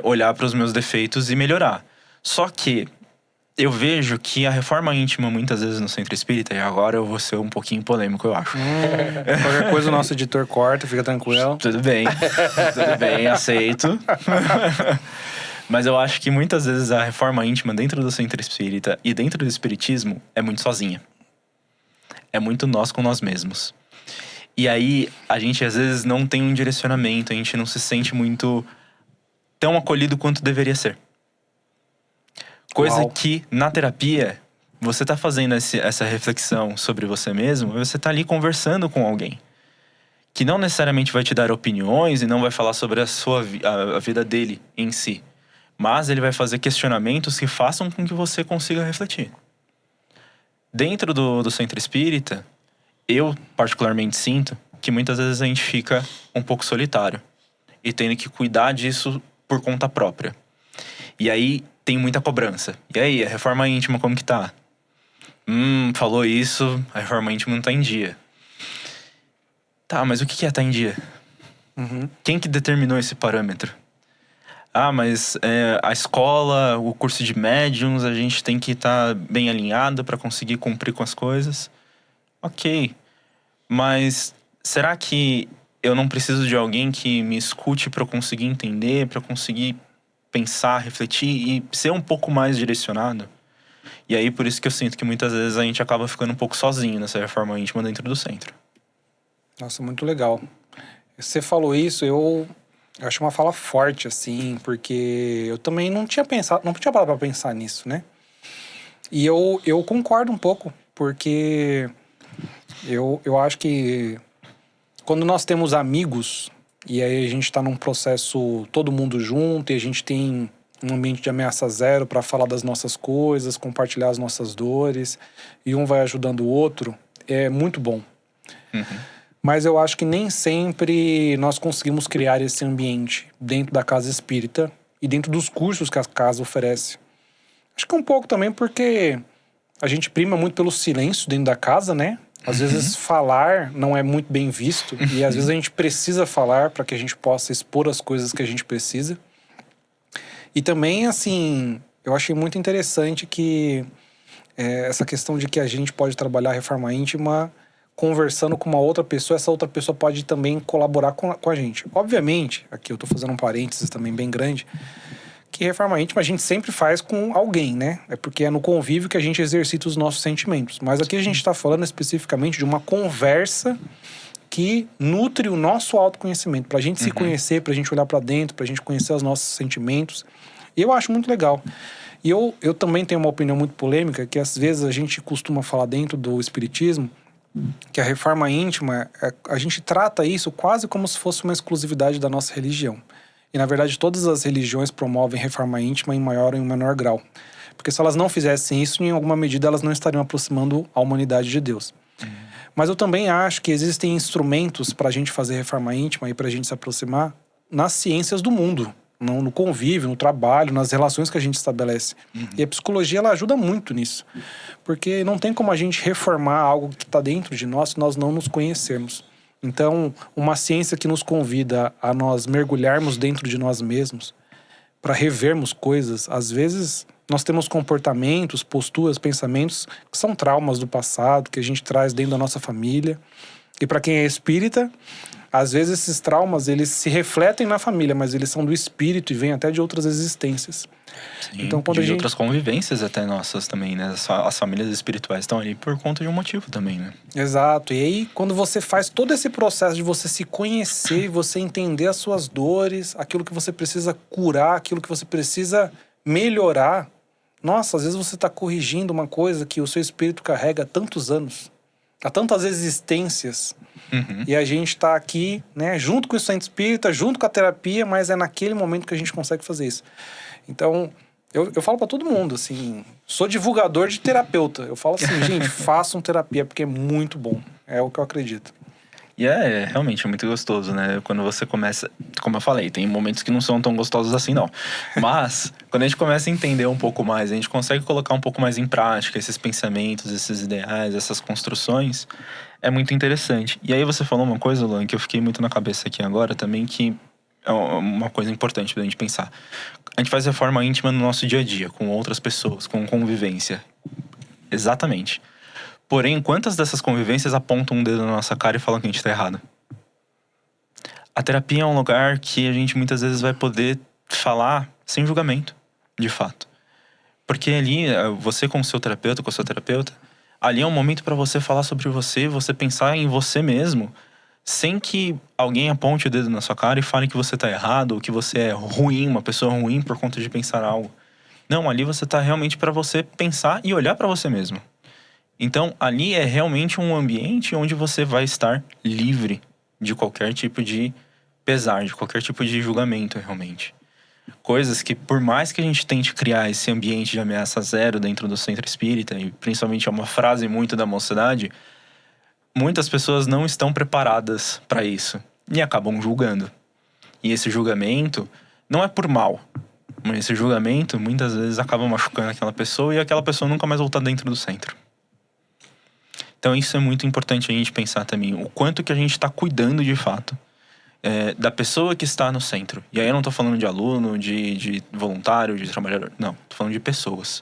olhar para os meus defeitos e melhorar. Só que eu vejo que a reforma íntima, muitas vezes no centro espírita, e agora eu vou ser um pouquinho polêmico, eu acho. Qualquer coisa o nosso editor corta, fica tranquilo. Tudo bem, aceito. Mas eu acho que muitas vezes a reforma íntima dentro do centro espírita e dentro do espiritismo é muito sozinha. É muito nós com nós mesmos. E aí, a gente às vezes não tem um direcionamento, a gente não se sente muito tão acolhido quanto deveria ser. Coisa que, na terapia, você tá fazendo essa reflexão sobre você mesmo, você tá ali conversando com alguém. que não necessariamente vai te dar opiniões e não vai falar sobre a vida dele em si. Mas ele vai fazer questionamentos que façam com que você consiga refletir. Dentro do centro espírita, eu particularmente sinto que muitas vezes a gente fica um pouco solitário. E tendo que cuidar disso por conta própria. E aí tem muita cobrança. E aí, a reforma íntima como que tá? Falou isso, a reforma íntima não tá em dia. Tá, mas o que é tá em dia? Quem que determinou esse parâmetro? Mas a escola, o curso de médiums, a gente tem que estar bem alinhado para conseguir cumprir com as coisas. Ok, mas será que eu não preciso de alguém que me escute para eu conseguir entender, para eu conseguir pensar, refletir e ser um pouco mais direcionado? E aí, por isso que eu sinto que muitas vezes a gente acaba ficando um pouco sozinho nessa reforma íntima dentro do centro. Nossa, muito legal. Você falou isso, eu acho uma fala forte, assim, porque eu também não tinha parado pra pensar nisso, né? E eu concordo um pouco, porque eu acho que quando nós temos amigos, e aí a gente tá num processo todo mundo junto, e a gente tem um ambiente de ameaça zero para falar das nossas coisas, compartilhar as nossas dores, e um vai ajudando o outro, é muito bom. Mas eu acho que nem sempre nós conseguimos criar esse ambiente dentro da casa espírita e dentro dos cursos que a casa oferece. Acho que um pouco também porque a gente prima muito pelo silêncio dentro da casa, né? Às vezes falar não é muito bem visto e às vezes a gente precisa falar para que a gente possa expor as coisas que a gente precisa. E também, assim, eu achei muito interessante que essa questão de que a gente pode trabalhar a reforma íntima conversando com uma outra pessoa, essa outra pessoa pode também colaborar com a gente. Obviamente, aqui eu tô fazendo um parênteses também bem grande, que reforma íntima a gente sempre faz com alguém, né? É porque é no convívio que a gente exercita os nossos sentimentos. Mas aqui a gente tá falando especificamente de uma conversa que nutre o nosso autoconhecimento, pra gente se conhecer, pra gente olhar pra dentro, pra gente conhecer os nossos sentimentos. E eu acho muito legal. E eu também tenho uma opinião muito polêmica, que às vezes a gente costuma falar dentro do espiritismo, que a reforma íntima, a gente trata isso quase como se fosse uma exclusividade da nossa religião. E, na verdade, todas as religiões promovem reforma íntima em maior ou em menor grau. Porque se elas não fizessem isso, em alguma medida elas não estariam aproximando a humanidade de Deus. Mas eu também acho que existem instrumentos para a gente fazer reforma íntima e para a gente se aproximar nas ciências do mundo. No convívio, no trabalho, nas relações que a gente estabelece. E a psicologia, ela ajuda muito nisso. Porque não tem como a gente reformar algo que está dentro de nós se nós não nos conhecermos. Então, uma ciência que nos convida a nós mergulharmos dentro de nós mesmos, para revermos coisas. Às vezes, nós temos comportamentos, posturas, pensamentos que são traumas do passado, que a gente traz dentro da nossa família. E para quem é espírita, às vezes esses traumas, eles se refletem na família, mas eles são do espírito e vêm até de outras existências. Sim, então, quando de outras convivências até nossas também, né? As famílias espirituais estão ali por conta de um motivo também, né? Exato. E aí, quando você faz todo esse processo de você se conhecer, você entender as suas dores, aquilo que você precisa curar, aquilo que você precisa melhorar. Nossa, às vezes você está corrigindo uma coisa que o seu espírito carrega há tantos anos, há tantas existências. E a gente está aqui, né, junto com o centro espírita, junto com a terapia, mas é naquele momento que a gente consegue fazer isso. Então, eu falo para todo mundo, assim, sou divulgador de terapeuta. Eu falo assim, gente, façam terapia, porque é muito bom. É o que eu acredito. E realmente muito gostoso, né? Quando você começa... Como eu falei, tem momentos que não são tão gostosos assim, não. Mas, quando a gente começa a entender um pouco mais, a gente consegue colocar um pouco mais em prática esses pensamentos, esses ideais, essas construções, é muito interessante. E aí você falou uma coisa, Luan, que eu fiquei muito na cabeça aqui agora também, que é uma coisa importante pra gente pensar. A gente faz reforma íntima no nosso dia a dia, com outras pessoas, com convivência. Exatamente. Porém, quantas dessas convivências apontam um dedo na nossa cara e falam que a gente tá errado? A terapia é um lugar que a gente muitas vezes vai poder falar sem julgamento, de fato. Porque ali, você com o seu terapeuta, com a sua terapeuta, ali é um momento para você falar sobre você pensar em você mesmo, sem que alguém aponte o dedo na sua cara e fale que você tá errado, ou que você é ruim, uma pessoa ruim por conta de pensar algo. Não, ali você tá realmente para você pensar e olhar para você mesmo. Então, ali é realmente um ambiente onde você vai estar livre de qualquer tipo de pesar, de qualquer tipo de julgamento, realmente. Coisas que, por mais que a gente tente criar esse ambiente de ameaça zero dentro do centro espírita, e principalmente é uma frase muito da mocidade, muitas pessoas não estão preparadas para isso e acabam julgando. E esse julgamento não é por mal, mas esse julgamento muitas vezes acaba machucando aquela pessoa e aquela pessoa nunca mais volta dentro do centro. Então isso é muito importante a gente pensar também, o quanto que a gente está cuidando de fato da pessoa que está no centro. E aí eu não tô falando de aluno, de voluntário, de trabalhador. Não, tô falando de pessoas.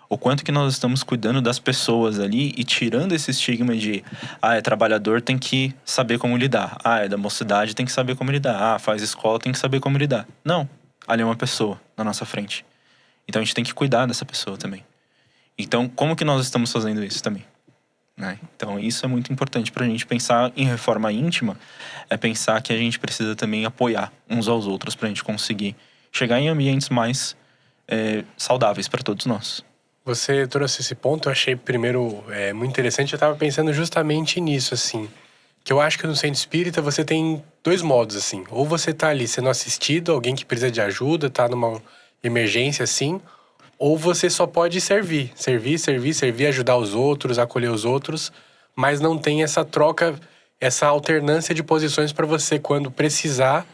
O quanto que nós estamos cuidando das pessoas ali e tirando esse estigma de é trabalhador, tem que saber como lidar. É da mocidade, tem que saber como lidar. Faz escola, tem que saber como lidar. Não, ali é uma pessoa na nossa frente. Então a gente tem que cuidar dessa pessoa também. Então como que nós estamos fazendo isso também? Né? Então isso é muito importante pra gente pensar em reforma íntima, é pensar que a gente precisa também apoiar uns aos outros pra gente conseguir chegar em ambientes mais saudáveis para todos nós. Você trouxe esse ponto, eu achei primeiro muito interessante. Eu tava pensando justamente nisso, assim. Que eu acho que no centro espírita você tem dois modos, assim. Ou você tá ali sendo assistido, alguém que precisa de ajuda, tá numa emergência, assim. Ou você só pode servir, ajudar os outros, acolher os outros. Mas não tem essa troca, essa alternância de posições para você, quando precisar,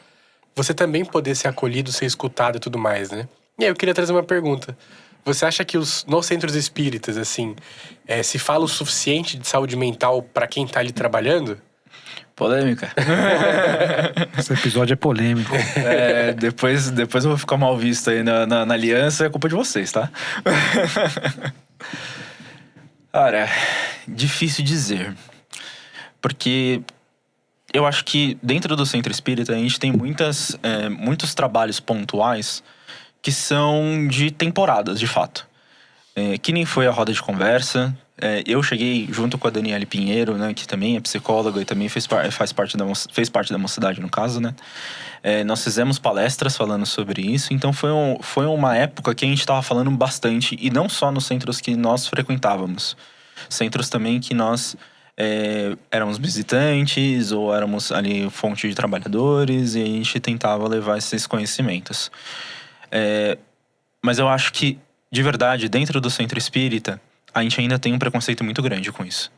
você também poder ser acolhido, ser escutado e tudo mais, né? E aí eu queria trazer uma pergunta. Você acha que nos centros espíritas, assim, se fala o suficiente de saúde mental para quem tá ali trabalhando? Polêmica. Esse episódio é polêmico. Depois eu vou ficar mal visto aí na aliança, é culpa de vocês, tá? Cara, difícil dizer. Porque eu acho que dentro do centro espírita a gente tem muitos trabalhos pontuais que são de temporadas, de fato. Que nem foi a roda de conversa. Eu cheguei junto com a Daniele Pinheiro, né, que também é psicóloga e também fez parte da mocidade, no caso, né? Nós fizemos palestras falando sobre isso, então foi uma época que a gente estava falando bastante, e não só nos centros que nós frequentávamos. Centros também que nós éramos visitantes ou éramos ali fonte de trabalhadores, e a gente tentava levar esses conhecimentos. Mas eu acho que, de verdade, dentro do centro espírita, a gente ainda tem um preconceito muito grande com isso.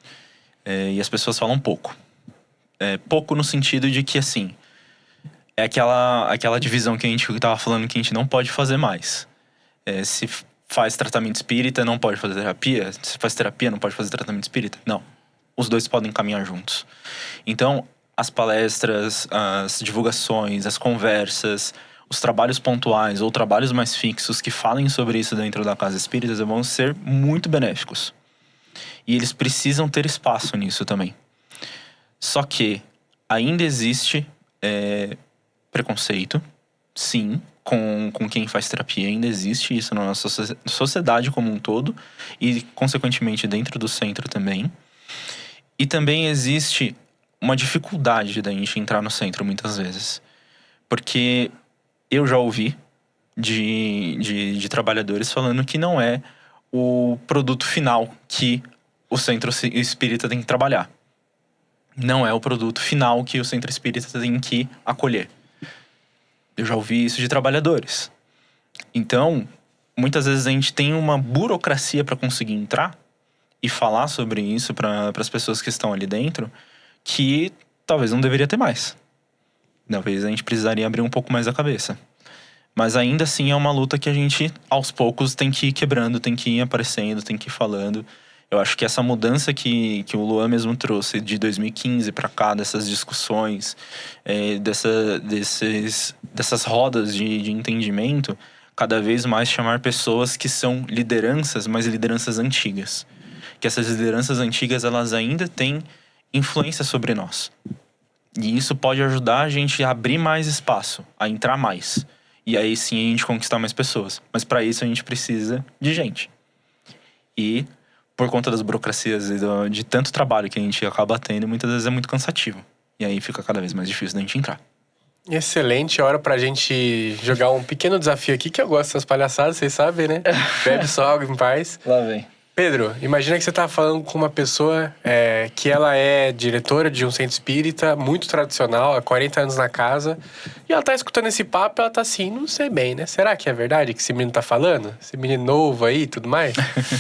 E as pessoas falam pouco. Pouco no sentido de que, assim, é aquela divisão que a gente estava falando que a gente não pode fazer mais. Se faz tratamento espírita, não pode fazer terapia. Se faz terapia, não pode fazer tratamento espírita. Não. Os dois podem caminhar juntos. Então, as palestras, as divulgações, as conversas, os trabalhos pontuais ou trabalhos mais fixos que falem sobre isso dentro da casa espírita vão ser muito benéficos. E eles precisam ter espaço nisso também. Só que ainda existe preconceito, sim, com quem faz terapia. Ainda existe isso na nossa sociedade como um todo e, consequentemente, dentro do centro também. E também existe uma dificuldade da gente entrar no centro muitas vezes. Porque eu já ouvi de trabalhadores falando que não é o produto final que o centro espírita tem que trabalhar. Não é o produto final que o centro espírita tem que acolher. Eu já ouvi isso de trabalhadores. Então, muitas vezes a gente tem uma burocracia para conseguir entrar e falar sobre isso para as pessoas que estão ali dentro, que talvez não deveria ter mais. Talvez a gente precisaria abrir um pouco mais a cabeça. Mas ainda assim é uma luta que a gente, aos poucos, tem que ir quebrando, tem que ir aparecendo, tem que ir falando. Eu acho que essa mudança que o Luan mesmo trouxe de 2015 para cá, dessas discussões, dessas rodas de entendimento, cada vez mais chamar pessoas que são lideranças, mas lideranças antigas. Que essas lideranças antigas, elas ainda têm influência sobre nós. E isso pode ajudar a gente a abrir mais espaço, a entrar mais. E aí sim a gente conquistar mais pessoas. Mas para isso a gente precisa de gente. E por conta das burocracias e de tanto trabalho que a gente acaba tendo, muitas vezes é muito cansativo. E aí fica cada vez mais difícil da gente entrar. Excelente hora pra gente jogar um pequeno desafio aqui, que eu gosto dessas palhaçadas, vocês sabem, né? Bebe só água em paz. Lá vem. Pedro, imagina que você tá falando com uma pessoa que ela é diretora de um centro espírita muito tradicional, há 40 anos na casa, e ela tá escutando esse papo e ela tá assim, não sei bem, né? Será que é verdade que esse menino tá falando? Esse menino novo aí e tudo mais?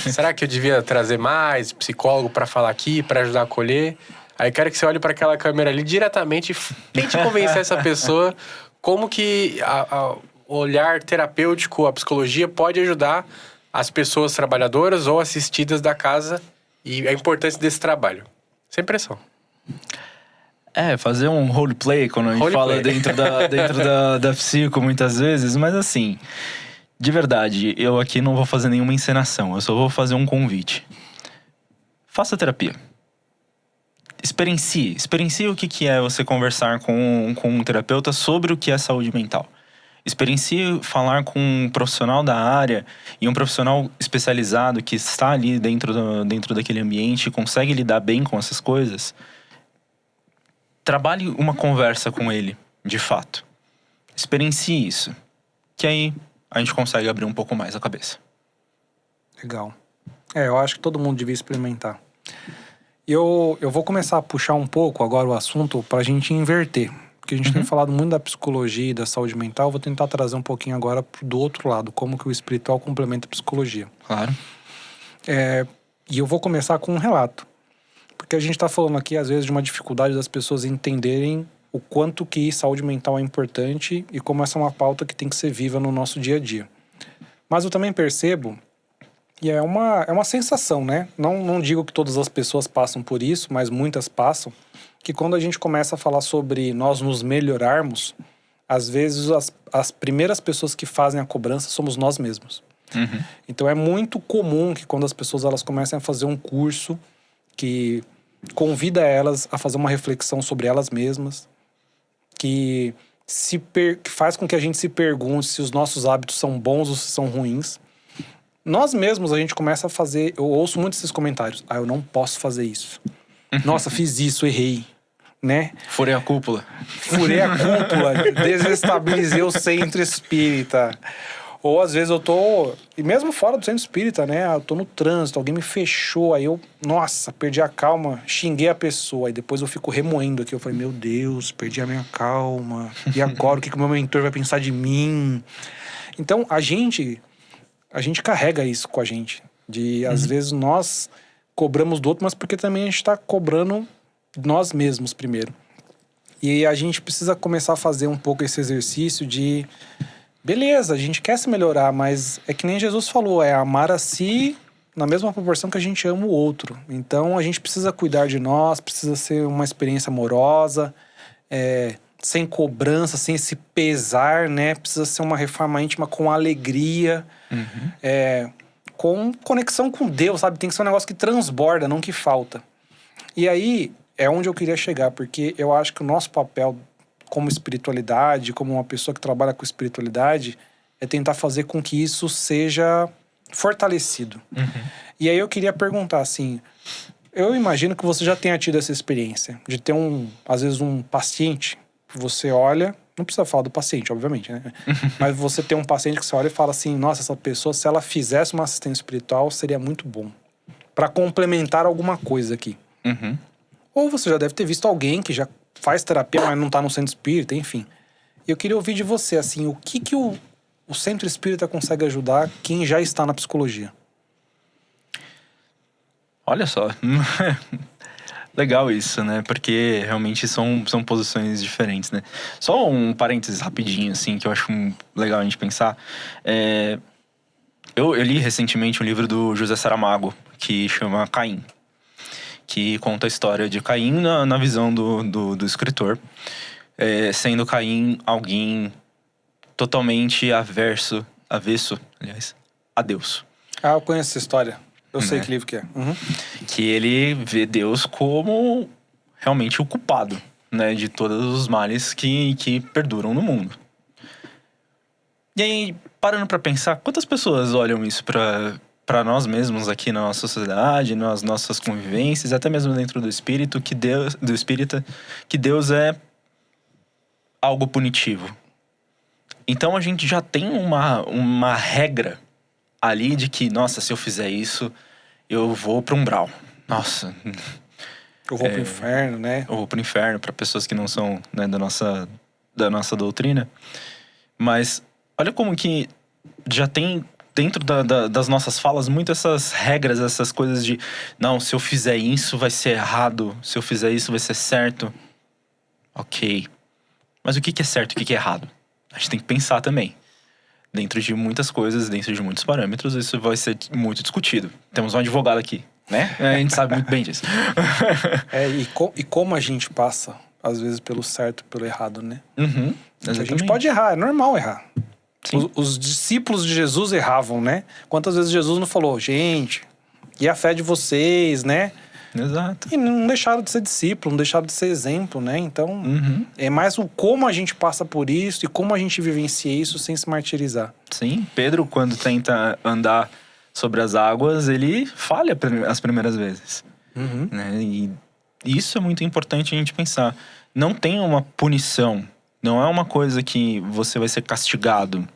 Será que eu devia trazer mais psicólogo pra falar aqui, pra ajudar a acolher? Aí eu quero que você olhe pra aquela câmera ali diretamente e tente convencer essa pessoa como que o olhar terapêutico, a psicologia pode ajudar as pessoas trabalhadoras ou assistidas da casa e a importância desse trabalho. Sem pressão. Fazer um roleplay quando a gente fala dentro da psico muitas vezes, mas assim, de verdade, eu aqui não vou fazer nenhuma encenação, eu só vou fazer um convite. Faça terapia. Experiencie o que é você conversar com um terapeuta sobre o que é saúde mental. Experiencie falar com um profissional da área e um profissional especializado que está ali dentro daquele ambiente e consegue lidar bem com essas coisas. Trabalhe uma conversa com ele, de fato. Experiencie isso, que aí a gente consegue abrir um pouco mais a cabeça. Legal. Eu acho que todo mundo devia experimentar. Eu vou começar a puxar um pouco agora o assunto pra gente inverter. Porque a gente tem falado muito da psicologia e da saúde mental. Vou tentar trazer um pouquinho agora do outro lado. Como que o espiritual complementa a psicologia. Claro. E eu vou começar com um relato. Porque a gente tá falando aqui, às vezes, de uma dificuldade das pessoas entenderem o quanto que saúde mental é importante e como essa é uma pauta que tem que ser viva no nosso dia a dia. Mas eu também percebo, e é uma sensação, né? Não digo que todas as pessoas passam por isso, mas muitas passam, que quando a gente começa a falar sobre nós nos melhorarmos, às vezes as primeiras pessoas que fazem a cobrança somos nós mesmos. Então é muito comum que quando as pessoas elas comecem a fazer um curso que convida elas a fazer uma reflexão sobre elas mesmas, que faz com que a gente se pergunte se os nossos hábitos são bons ou se são ruins. Nós mesmos a gente começa a fazer... Eu ouço muitos esses comentários. Eu não posso fazer isso. Nossa, fiz isso, errei. Né? Furei a cúpula. Desestabilizei o centro espírita. Ou às vezes eu tô... E mesmo fora do centro espírita, né? Eu tô no trânsito, alguém me fechou. Aí eu, nossa, perdi a calma. Xinguei a pessoa. Aí depois eu fico remoendo aqui. Eu falei, meu Deus, perdi a minha calma. E agora, o que o meu mentor vai pensar de mim? Então, a gente carrega isso com a gente. Às vezes, nós cobramos do outro, mas porque também a gente tá cobrando nós mesmos primeiro. E a gente precisa começar a fazer um pouco esse exercício de... Beleza, a gente quer se melhorar, mas é que nem Jesus falou, é amar a si na mesma proporção que a gente ama o outro. Então, a gente precisa cuidar de nós, precisa ser uma experiência amorosa, sem cobrança, sem esse pesar, né? Precisa ser uma reforma íntima com alegria, com conexão com Deus, sabe? Tem que ser um negócio que transborda, não que falta. E aí, é onde eu queria chegar, porque eu acho que o nosso papel como espiritualidade, como uma pessoa que trabalha com espiritualidade, é tentar fazer com que isso seja fortalecido. E aí eu queria perguntar, assim, eu imagino que você já tenha tido essa experiência de ter às vezes um paciente que você olha, não precisa falar do paciente, obviamente, né? Mas você tem um paciente que você olha e fala assim, nossa, essa pessoa, se ela fizesse uma assistência espiritual, seria muito bom. Para complementar alguma coisa aqui. Ou você já deve ter visto alguém que já faz terapia, mas não tá no centro espírita, enfim. E eu queria ouvir de você, assim, o que o centro espírita consegue ajudar quem já está na psicologia? Olha só. Legal isso, né? Porque realmente são posições diferentes, né? Só um parênteses rapidinho, assim, que eu acho legal a gente pensar. Eu li recentemente um livro do José Saramago, que chama Caim. Que conta a história de Caim na visão do escritor. Sendo Caim alguém totalmente avesso, aliás, a Deus. Eu conheço essa história. Eu sei que livro que é. Que ele vê Deus como realmente o culpado, né? De todos os males que perduram no mundo. E aí, parando pra pensar, quantas pessoas olham isso pra nós mesmos aqui na nossa sociedade, nas nossas convivências, até mesmo dentro do espírito, do espírita, que Deus é algo punitivo. Então a gente já tem uma regra ali de que, nossa, se eu fizer isso, eu vou pro umbral. Nossa. Eu vou pro inferno, né? Eu vou pro inferno, para pessoas que não são, né, da nossa doutrina. Mas olha como que já tem dentro das nossas falas muito essas regras, essas coisas de não, se eu fizer isso vai ser errado, se eu fizer isso vai ser certo. Ok. Mas o que é certo e o que é errado? A gente tem que pensar também. Dentro de muitas coisas, dentro de muitos parâmetros, isso vai ser muito discutido. Temos um advogado aqui, né? A gente sabe muito bem disso. E como a gente passa, às vezes, pelo certo e pelo errado, né? Uhum, A gente exatamente. pode errar, é normal errar. Sim. Os discípulos de Jesus erravam, né? Quantas vezes Jesus não falou, gente, e a fé de vocês, né? Exato. E não deixaram de ser discípulo, não deixaram de ser exemplo, né? Então, é mais o como a gente passa por isso e como a gente vivencia isso sem se martirizar. Sim, Pedro, quando tenta andar sobre as águas, ele falha as primeiras vezes. Né? E isso é muito importante a gente pensar. Não tem uma punição, não é uma coisa que você vai ser castigado.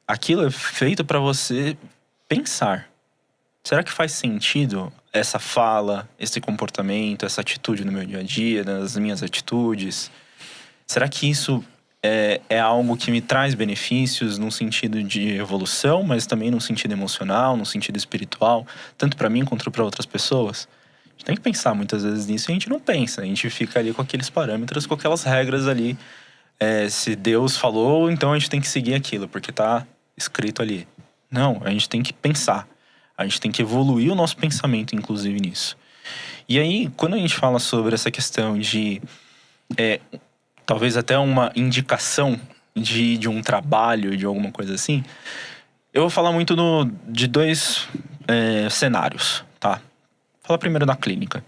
Aquilo é feito para você pensar. Será que faz sentido essa fala, esse comportamento, essa atitude no meu dia a dia, nas minhas atitudes? Será que isso é algo que me traz benefícios num sentido de evolução, mas também num sentido emocional, num sentido espiritual, tanto para mim quanto para outras pessoas? A gente tem que pensar muitas vezes nisso e a gente não pensa. A gente fica ali com aqueles parâmetros, com aquelas regras ali. Se Deus falou, então a gente tem que seguir aquilo, porque tá escrito ali. Não, a gente tem que pensar. A gente tem que evoluir o nosso pensamento, inclusive, nisso. E aí, quando a gente fala sobre essa questão de talvez até uma indicação de um trabalho, de alguma coisa assim, eu vou falar muito de dois cenários, tá? Vou falar primeiro na clínica.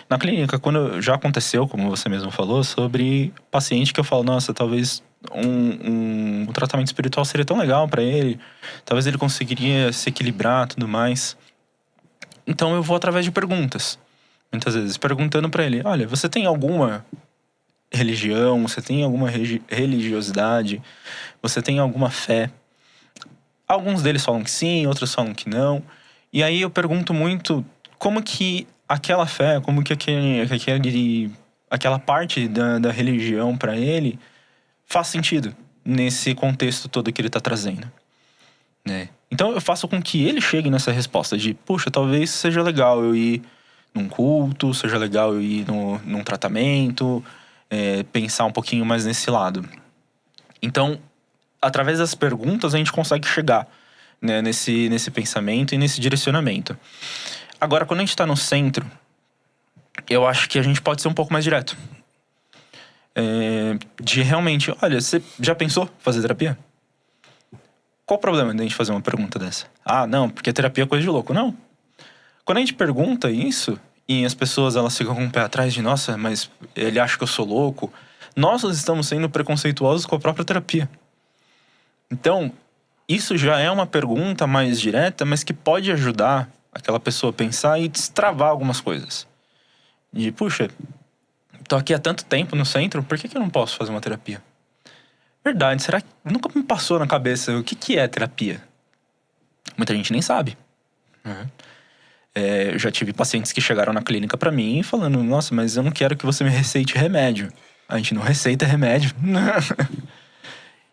Na clínica, quando já aconteceu, como você mesmo falou, sobre paciente que eu falo, nossa, talvez um tratamento espiritual seria tão legal para ele, talvez ele conseguiria se equilibrar, tudo mais. Então eu vou através de perguntas, muitas vezes perguntando para ele, olha, você tem alguma religião, você tem alguma religiosidade, você tem alguma fé? Alguns deles falam que sim, outros falam que não. E aí eu pergunto muito como que aquela fé, como que aquela parte da religião para ele faz sentido nesse contexto todo que ele tá trazendo, né? Então eu faço com que ele chegue nessa resposta de, puxa, talvez seja legal eu ir num culto, seja legal eu ir num tratamento, pensar um pouquinho mais nesse lado. Então, através das perguntas a gente consegue chegar, né, nesse pensamento e nesse direcionamento. Agora, quando a gente tá no centro, eu acho que a gente pode ser um pouco mais direto. De realmente, olha, você já pensou fazer terapia? Qual o problema de a gente fazer uma pergunta dessa? Ah, não, porque terapia é coisa de louco. Não. Quando a gente pergunta isso, e as pessoas elas ficam com o pé atrás de, nossa, mas ele acha que eu sou louco. Nós estamos sendo preconceituosos com a própria terapia. Então, isso já é uma pergunta mais direta, mas que pode ajudar aquela pessoa a pensar e destravar algumas coisas. De, puxa, tô aqui há tanto tempo no centro, por que eu não posso fazer uma terapia? Verdade, será que nunca me passou na cabeça o que é terapia? Muita gente nem sabe. Eu já tive pacientes que chegaram na clínica pra mim falando, nossa, mas eu não quero que você me receite remédio. A gente não receita remédio.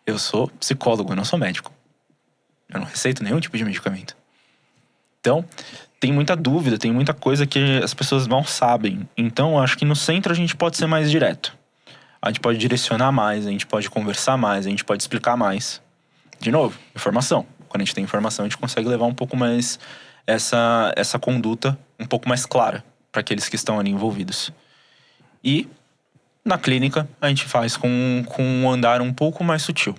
Eu sou psicólogo, eu não sou médico. Eu não receito nenhum tipo de medicamento. Então, tem muita dúvida, tem muita coisa que as pessoas não sabem. Então, eu acho que no centro a gente pode ser mais direto. A gente pode direcionar mais, a gente pode conversar mais, a gente pode explicar mais. De novo, informação. Quando a gente tem informação, a gente consegue levar um pouco mais essa conduta um pouco mais clara para aqueles que estão ali envolvidos. E na clínica, a gente faz com um andar um pouco mais sutil.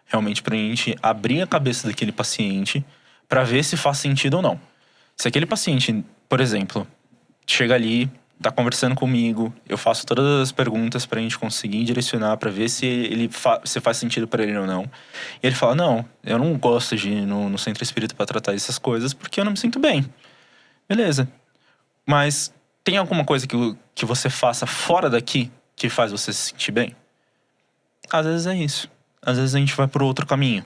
Realmente pra gente abrir a cabeça daquele paciente para ver se faz sentido ou não. Se aquele paciente, por exemplo, chega ali, tá conversando comigo, eu faço todas as perguntas pra gente conseguir direcionar pra ver se se faz sentido pra ele ou não. E ele fala, não, eu não gosto de ir no centro espírita pra tratar essas coisas porque eu não me sinto bem. Beleza. Mas tem alguma coisa que você faça fora daqui que faz você se sentir bem? Às vezes é isso. Às vezes a gente vai por outro caminho.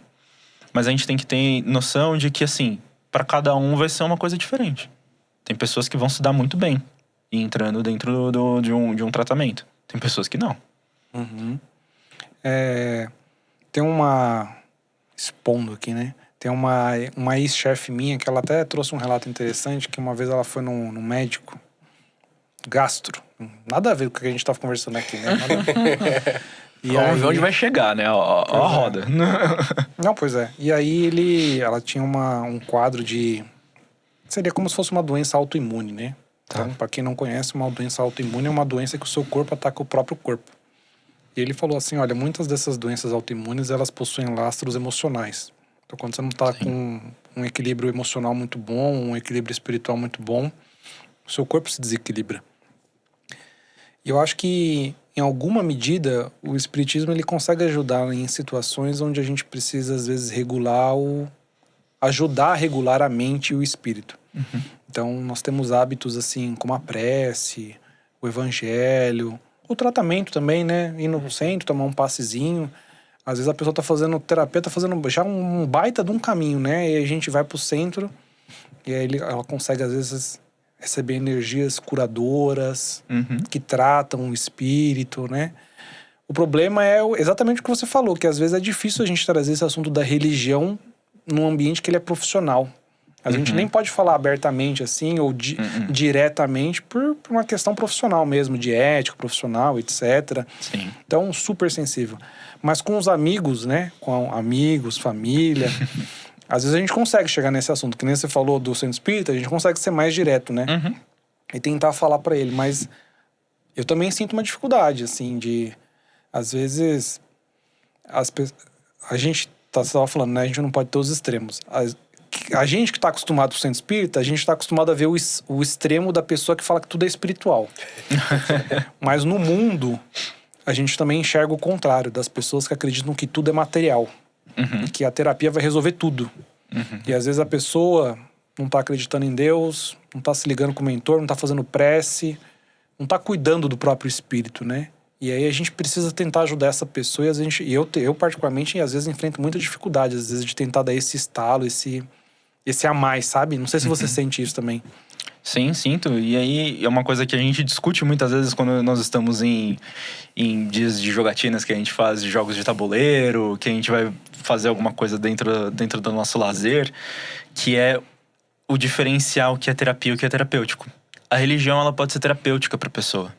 Mas a gente tem que ter noção de que, assim, pra cada um vai ser uma coisa diferente. Tem pessoas que vão se dar muito bem entrando dentro de um tratamento. Tem pessoas que não. Uhum. Tem uma... Expondo aqui, né? Tem uma ex-chefe minha que ela até trouxe um relato interessante, que uma vez ela foi no médico gastro. Nada a ver com o que a gente tava conversando aqui, né? Vamos ver onde vai chegar, né? Ó a roda. Não, pois é. E aí ela tinha um quadro de... Seria como se fosse uma doença autoimune, né? Então, pra quem não conhece, uma doença autoimune é uma doença que o seu corpo ataca o próprio corpo. E ele falou assim, olha, muitas dessas doenças autoimunes, elas possuem lastros emocionais. Então, quando você não tá com um equilíbrio emocional muito bom, um equilíbrio espiritual muito bom, o seu corpo se desequilibra. E eu acho que, em alguma medida, o espiritismo ele consegue ajudar em situações onde a gente precisa, às vezes, ajudar a regular a mente e o espírito. Uhum. Então, nós temos hábitos, assim, como a prece, o evangelho, o tratamento também, né? Ir no centro, tomar um passezinho. Às vezes a pessoa tá fazendo terapia, tá fazendo já um baita de um caminho, né? E aí a gente vai pro centro e aí ela consegue, às vezes, receber energias curadoras, que tratam o espírito, né? O problema é exatamente o que você falou, que às vezes é difícil a gente trazer esse assunto da religião num ambiente que ele é profissional. A gente nem pode falar abertamente assim, ou diretamente, por uma questão profissional mesmo, de ética profissional, etc. Sim. Então, super sensível. Mas com os amigos, né? Com amigos, família, às vezes a gente consegue chegar nesse assunto. Que nem você falou do centro espírita, a gente consegue ser mais direto, né? E tentar falar pra ele. Mas eu também sinto uma dificuldade, assim, de... Às vezes, a gente estava falando, né? A gente não pode ter os extremos. A gente que está acostumado com o centro espírita, a gente está acostumado a ver o extremo da pessoa que fala que tudo é espiritual. Mas no mundo, a gente também enxerga o contrário, das pessoas que acreditam que tudo é material. E que a terapia vai resolver tudo. E às vezes a pessoa não está acreditando em Deus, não está se ligando com o mentor, não está fazendo prece, não está cuidando do próprio espírito, né? E aí a gente precisa tentar ajudar essa pessoa e eu particularmente, às vezes enfrento muita dificuldade, às vezes de tentar dar esse estalo, esse a mais, sabe? Não sei se você sente isso também. Sim, sinto. E aí é uma coisa que a gente discute muitas vezes quando nós estamos em dias de jogatinas que a gente faz, de jogos de tabuleiro, que a gente vai fazer alguma coisa dentro do nosso lazer, que é o diferencial que é terapia e o que é terapêutico. A religião, ela pode ser terapêutica para a pessoa.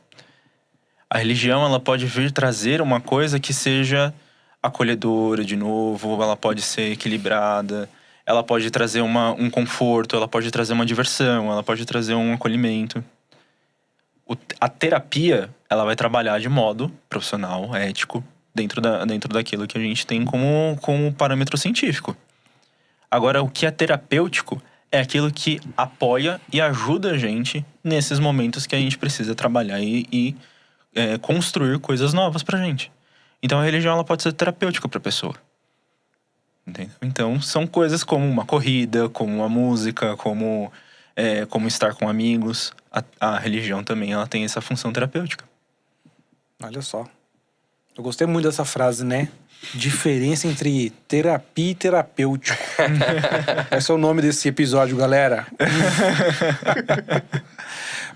A religião, ela pode vir trazer uma coisa que seja acolhedora de novo, ela pode ser equilibrada, ela pode trazer um conforto, ela pode trazer uma diversão, ela pode trazer um acolhimento. A terapia, ela vai trabalhar de modo profissional, ético, dentro daquilo que a gente tem como parâmetro científico. Agora, o que é terapêutico é aquilo que apoia e ajuda a gente nesses momentos que a gente precisa trabalhar e construir coisas novas pra gente. Então, a religião, ela pode ser terapêutica pra pessoa. Entendeu? Então, são coisas como uma corrida, como uma música, como estar com amigos. A religião também, ela tem essa função terapêutica. Olha só. Eu gostei muito dessa frase, né? Diferença entre terapia e terapêutico. Esse é o nome desse episódio, galera.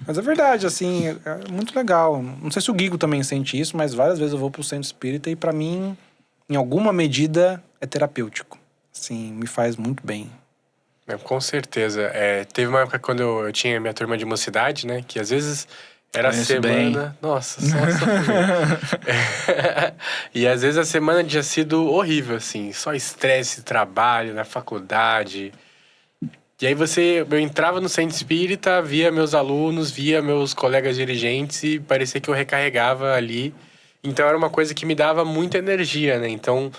Mas é verdade, assim, é muito legal. Não sei se o Guigo também sente isso, mas várias vezes eu vou pro centro espírita e pra mim, em alguma medida, é terapêutico. Assim, me faz muito bem. Com certeza. Teve uma época quando eu tinha minha turma de mocidade, né? Que às vezes era Conheço semana... bem. Nossa, só E às vezes a semana tinha sido horrível, assim. Só estresse, trabalho, na faculdade. E aí eu entrava no centro espírita, via meus alunos, via meus colegas dirigentes e parecia que eu recarregava ali. Então era uma coisa que me dava muita energia, né? Então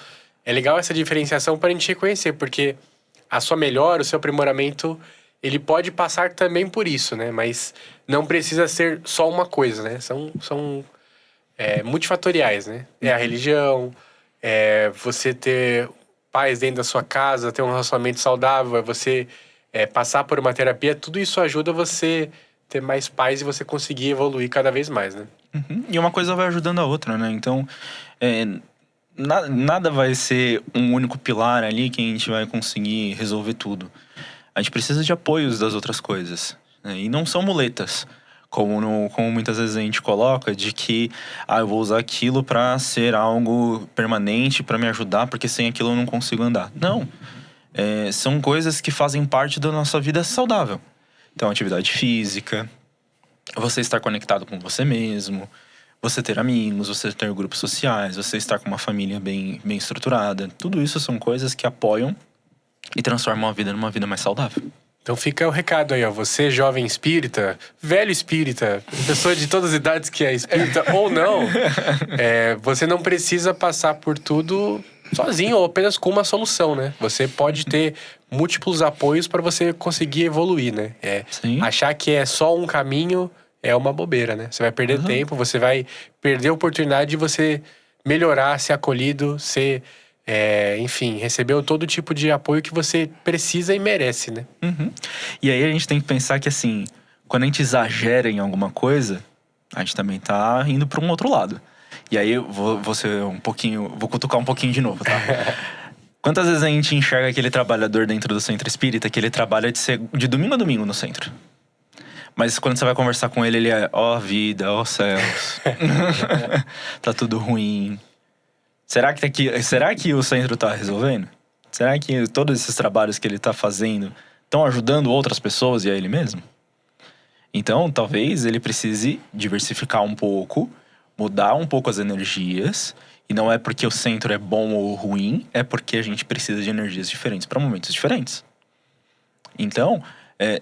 é legal essa diferenciação para a gente reconhecer, porque a sua melhora, o seu aprimoramento, ele pode passar também por isso, né? Mas não precisa ser só uma coisa, né? São multifatoriais, né? É a religião, você ter paz dentro da sua casa, ter um relacionamento saudável, você passar por uma terapia, tudo isso ajuda você ter mais paz e você conseguir evoluir cada vez mais, né? E uma coisa vai ajudando a outra, né? Então, nada vai ser um único pilar ali que a gente vai conseguir resolver tudo. A gente precisa de apoios das outras coisas. né? E não são muletas, como muitas vezes a gente coloca, de que eu vou usar aquilo para ser algo permanente, para me ajudar, porque sem aquilo eu não consigo andar. Não. São coisas que fazem parte da nossa vida saudável. Então, atividade física, você estar conectado com você mesmo, você ter amigos, você ter grupos sociais, você estar com uma família bem estruturada. Tudo isso são coisas que apoiam e transformam a vida numa vida mais saudável. Então fica o recado aí, ó. Você, jovem espírita, velho espírita, pessoa de todas as idades que é espírita ou não, você não precisa passar por tudo sozinho ou apenas com uma solução, né? Você pode ter múltiplos apoios para você conseguir evoluir, né? Achar que é só um caminho é uma bobeira, né? Você vai perder tempo, você vai perder a oportunidade de você melhorar, ser acolhido, ser... enfim, recebeu todo tipo de apoio que você precisa e merece, né? E aí a gente tem que pensar que, assim, quando a gente exagera em alguma coisa, a gente também tá indo para um outro lado. E aí eu vou cutucar um pouquinho de novo, tá? Quantas vezes a gente enxerga aquele trabalhador dentro do centro espírita que ele trabalha de domingo a domingo no centro? Mas quando você vai conversar com ele, ele é, ó vida, ó céus. Tá tudo ruim. Será que o centro tá resolvendo? Será que todos esses trabalhos que ele tá fazendo estão ajudando outras pessoas e a ele mesmo? Então, talvez ele precise diversificar um pouco, mudar um pouco as energias. E não é porque o centro é bom ou ruim, é porque a gente precisa de energias diferentes para momentos diferentes. Então...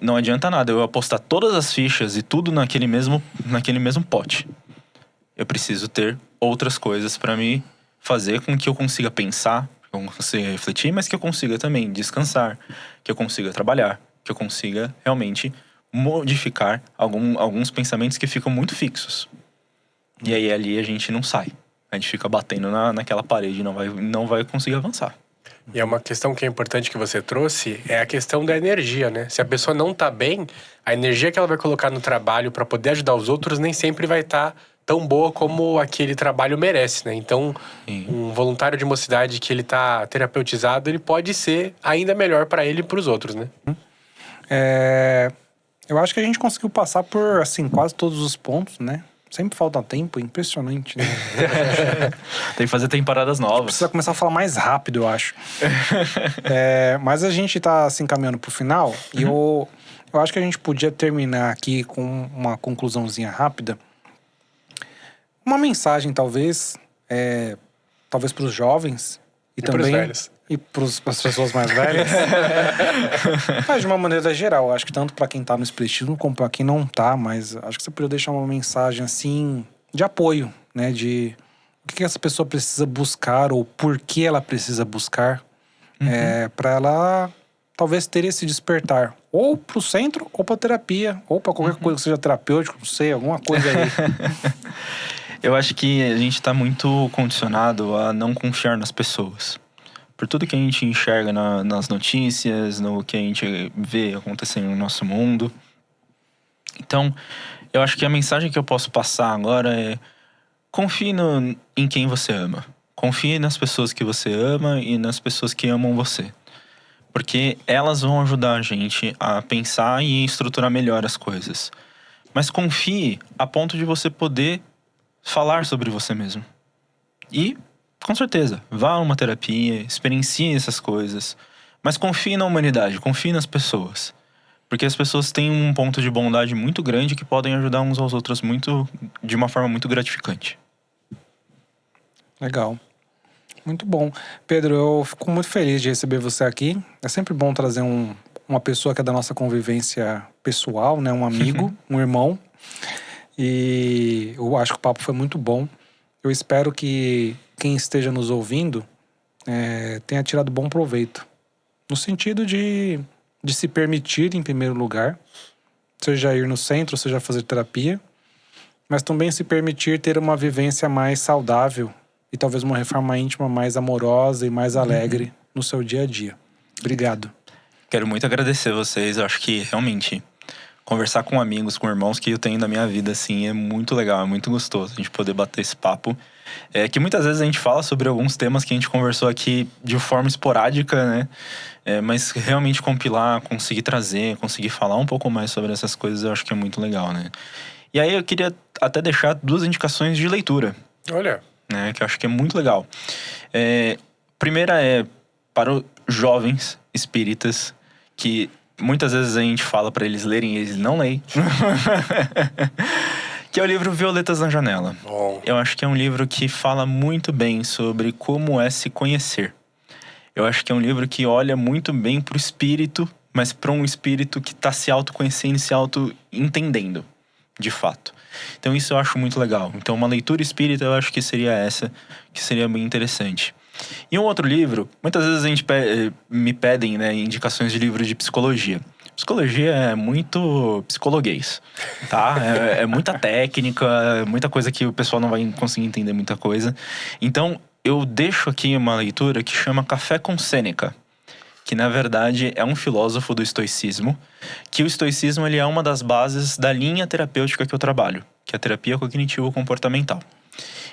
não adianta nada eu apostar todas as fichas e tudo naquele mesmo pote. Eu preciso ter outras coisas para me fazer com que eu consiga pensar, que eu consiga refletir, mas que eu consiga também descansar, que eu consiga trabalhar, que eu consiga realmente modificar alguns pensamentos que ficam muito fixos. E aí ali a gente não sai. A gente fica batendo naquela parede e não vai conseguir avançar. E é uma questão que é importante que você trouxe, é a questão da energia, né? Se a pessoa não tá bem, a energia que ela vai colocar no trabalho para poder ajudar os outros nem sempre vai estar tão boa como aquele trabalho merece, né? Então, um voluntário de mocidade que ele tá terapeutizado, ele pode ser ainda melhor para ele e para os outros, né? Eu acho que a gente conseguiu passar por, assim, quase todos os pontos, né? Sempre falta tempo, impressionante, né? Tem que fazer temporadas novas. Precisa começar a falar mais rápido, eu acho. Mas a gente tá se encaminhando pro final. E eu acho que a gente podia terminar aqui com uma conclusãozinha rápida. Uma mensagem, talvez pros jovens. E também... pros velhos. E pras pessoas mais velhas. Mas de uma maneira geral, acho que tanto para quem tá no espiritismo como para quem não tá, mas acho que você poderia deixar uma mensagem assim de apoio, né? De o que essa pessoa precisa buscar ou por que ela precisa buscar para ela talvez ter esse despertar. Ou pro centro, ou pra terapia, ou pra qualquer coisa que seja terapêutico, não sei, alguma coisa aí. Eu acho que a gente tá muito condicionado a não confiar nas pessoas. Por tudo que a gente enxerga nas notícias, no que a gente vê acontecendo no nosso mundo. Então, eu acho que a mensagem que eu posso passar agora é: confie em quem você ama. Confie nas pessoas que você ama e nas pessoas que amam você. Porque elas vão ajudar a gente a pensar e estruturar melhor as coisas. Mas confie a ponto de você poder falar sobre você mesmo. E... com certeza, vá a uma terapia, experiencie essas coisas. Mas confie na humanidade, confie nas pessoas. Porque as pessoas têm um ponto de bondade muito grande que podem ajudar uns aos outros de uma forma muito gratificante. Legal. Muito bom. Pedro, eu fico muito feliz de receber você aqui. É sempre bom trazer uma pessoa que é da nossa convivência pessoal, né? Um amigo, um irmão. E eu acho que o papo foi muito bom. Eu espero que quem esteja nos ouvindo tenha tirado bom proveito. No sentido de se permitir, em primeiro lugar, seja ir no centro, seja fazer terapia, mas também se permitir ter uma vivência mais saudável e talvez uma reforma íntima mais amorosa e mais alegre no seu dia a dia. Obrigado. Quero muito agradecer vocês. Eu acho que realmente, conversar com amigos, com irmãos que eu tenho na minha vida, assim, é muito legal, é muito gostoso a gente poder bater esse papo. Que muitas vezes a gente fala sobre alguns temas que a gente conversou aqui de forma esporádica, né? Mas realmente compilar, conseguir trazer, conseguir falar um pouco mais sobre essas coisas, eu acho que é muito legal, né? E aí eu queria até deixar 2 indicações de leitura. Olha. Né, que eu acho que é muito legal. Primeira é para os jovens espíritas, que muitas vezes a gente fala para eles lerem e eles não leem. Que é o livro Violetas na Janela. Bom. Eu acho que é um livro que fala muito bem sobre como é se conhecer. Eu acho que é um livro que olha muito bem para o espírito, mas para um espírito que está se autoconhecendo e se auto-entendendo, de fato. Então isso eu acho muito legal. Então uma leitura espírita eu acho que seria essa, que seria bem interessante. E um outro livro, muitas vezes a gente me pedem, né, indicações de livros de psicologia. Psicologia é muito psicologuês, tá? É muita técnica, muita coisa que o pessoal não vai conseguir entender muita coisa. Então eu deixo aqui uma leitura que chama Café com Sêneca, que na verdade é um filósofo do estoicismo, que o estoicismo ele é uma das bases da linha terapêutica que eu trabalho, que é a terapia cognitivo-comportamental.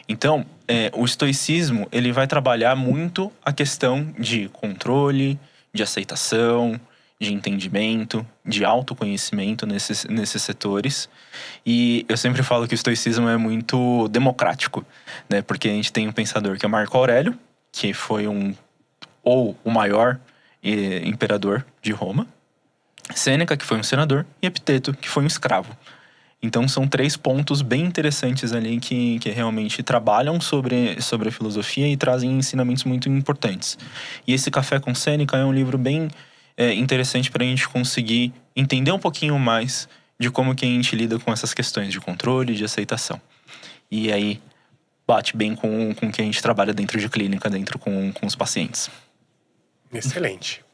Então, o estoicismo ele vai trabalhar muito a questão de controle, de aceitação, de entendimento, de autoconhecimento nesses setores. E eu sempre falo que o estoicismo é muito democrático, né? Porque a gente tem um pensador que é Marco Aurélio, que foi o maior imperador de Roma, Sêneca, que foi um senador, e Epiteto, que foi um escravo. Então são 3 pontos bem interessantes ali que realmente trabalham sobre a filosofia e trazem ensinamentos muito importantes. E esse Café com Sêneca é um livro bem interessante para a gente conseguir entender um pouquinho mais de como que a gente lida com essas questões de controle e de aceitação. E aí bate bem com o que a gente trabalha dentro de clínica, dentro com os pacientes. Excelente.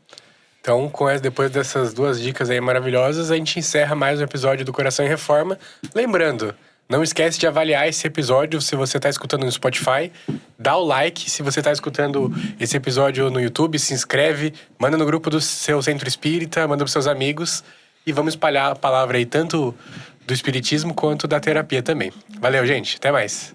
Então, depois dessas 2 dicas aí maravilhosas, a gente encerra mais um episódio do Coração em Reforma. Lembrando, não esquece de avaliar esse episódio se você está escutando no Spotify. Dá o like se você está escutando esse episódio no YouTube. Se inscreve, manda no grupo do seu centro espírita, manda para seus amigos. E vamos espalhar a palavra aí, tanto do espiritismo quanto da terapia também. Valeu, gente. Até mais.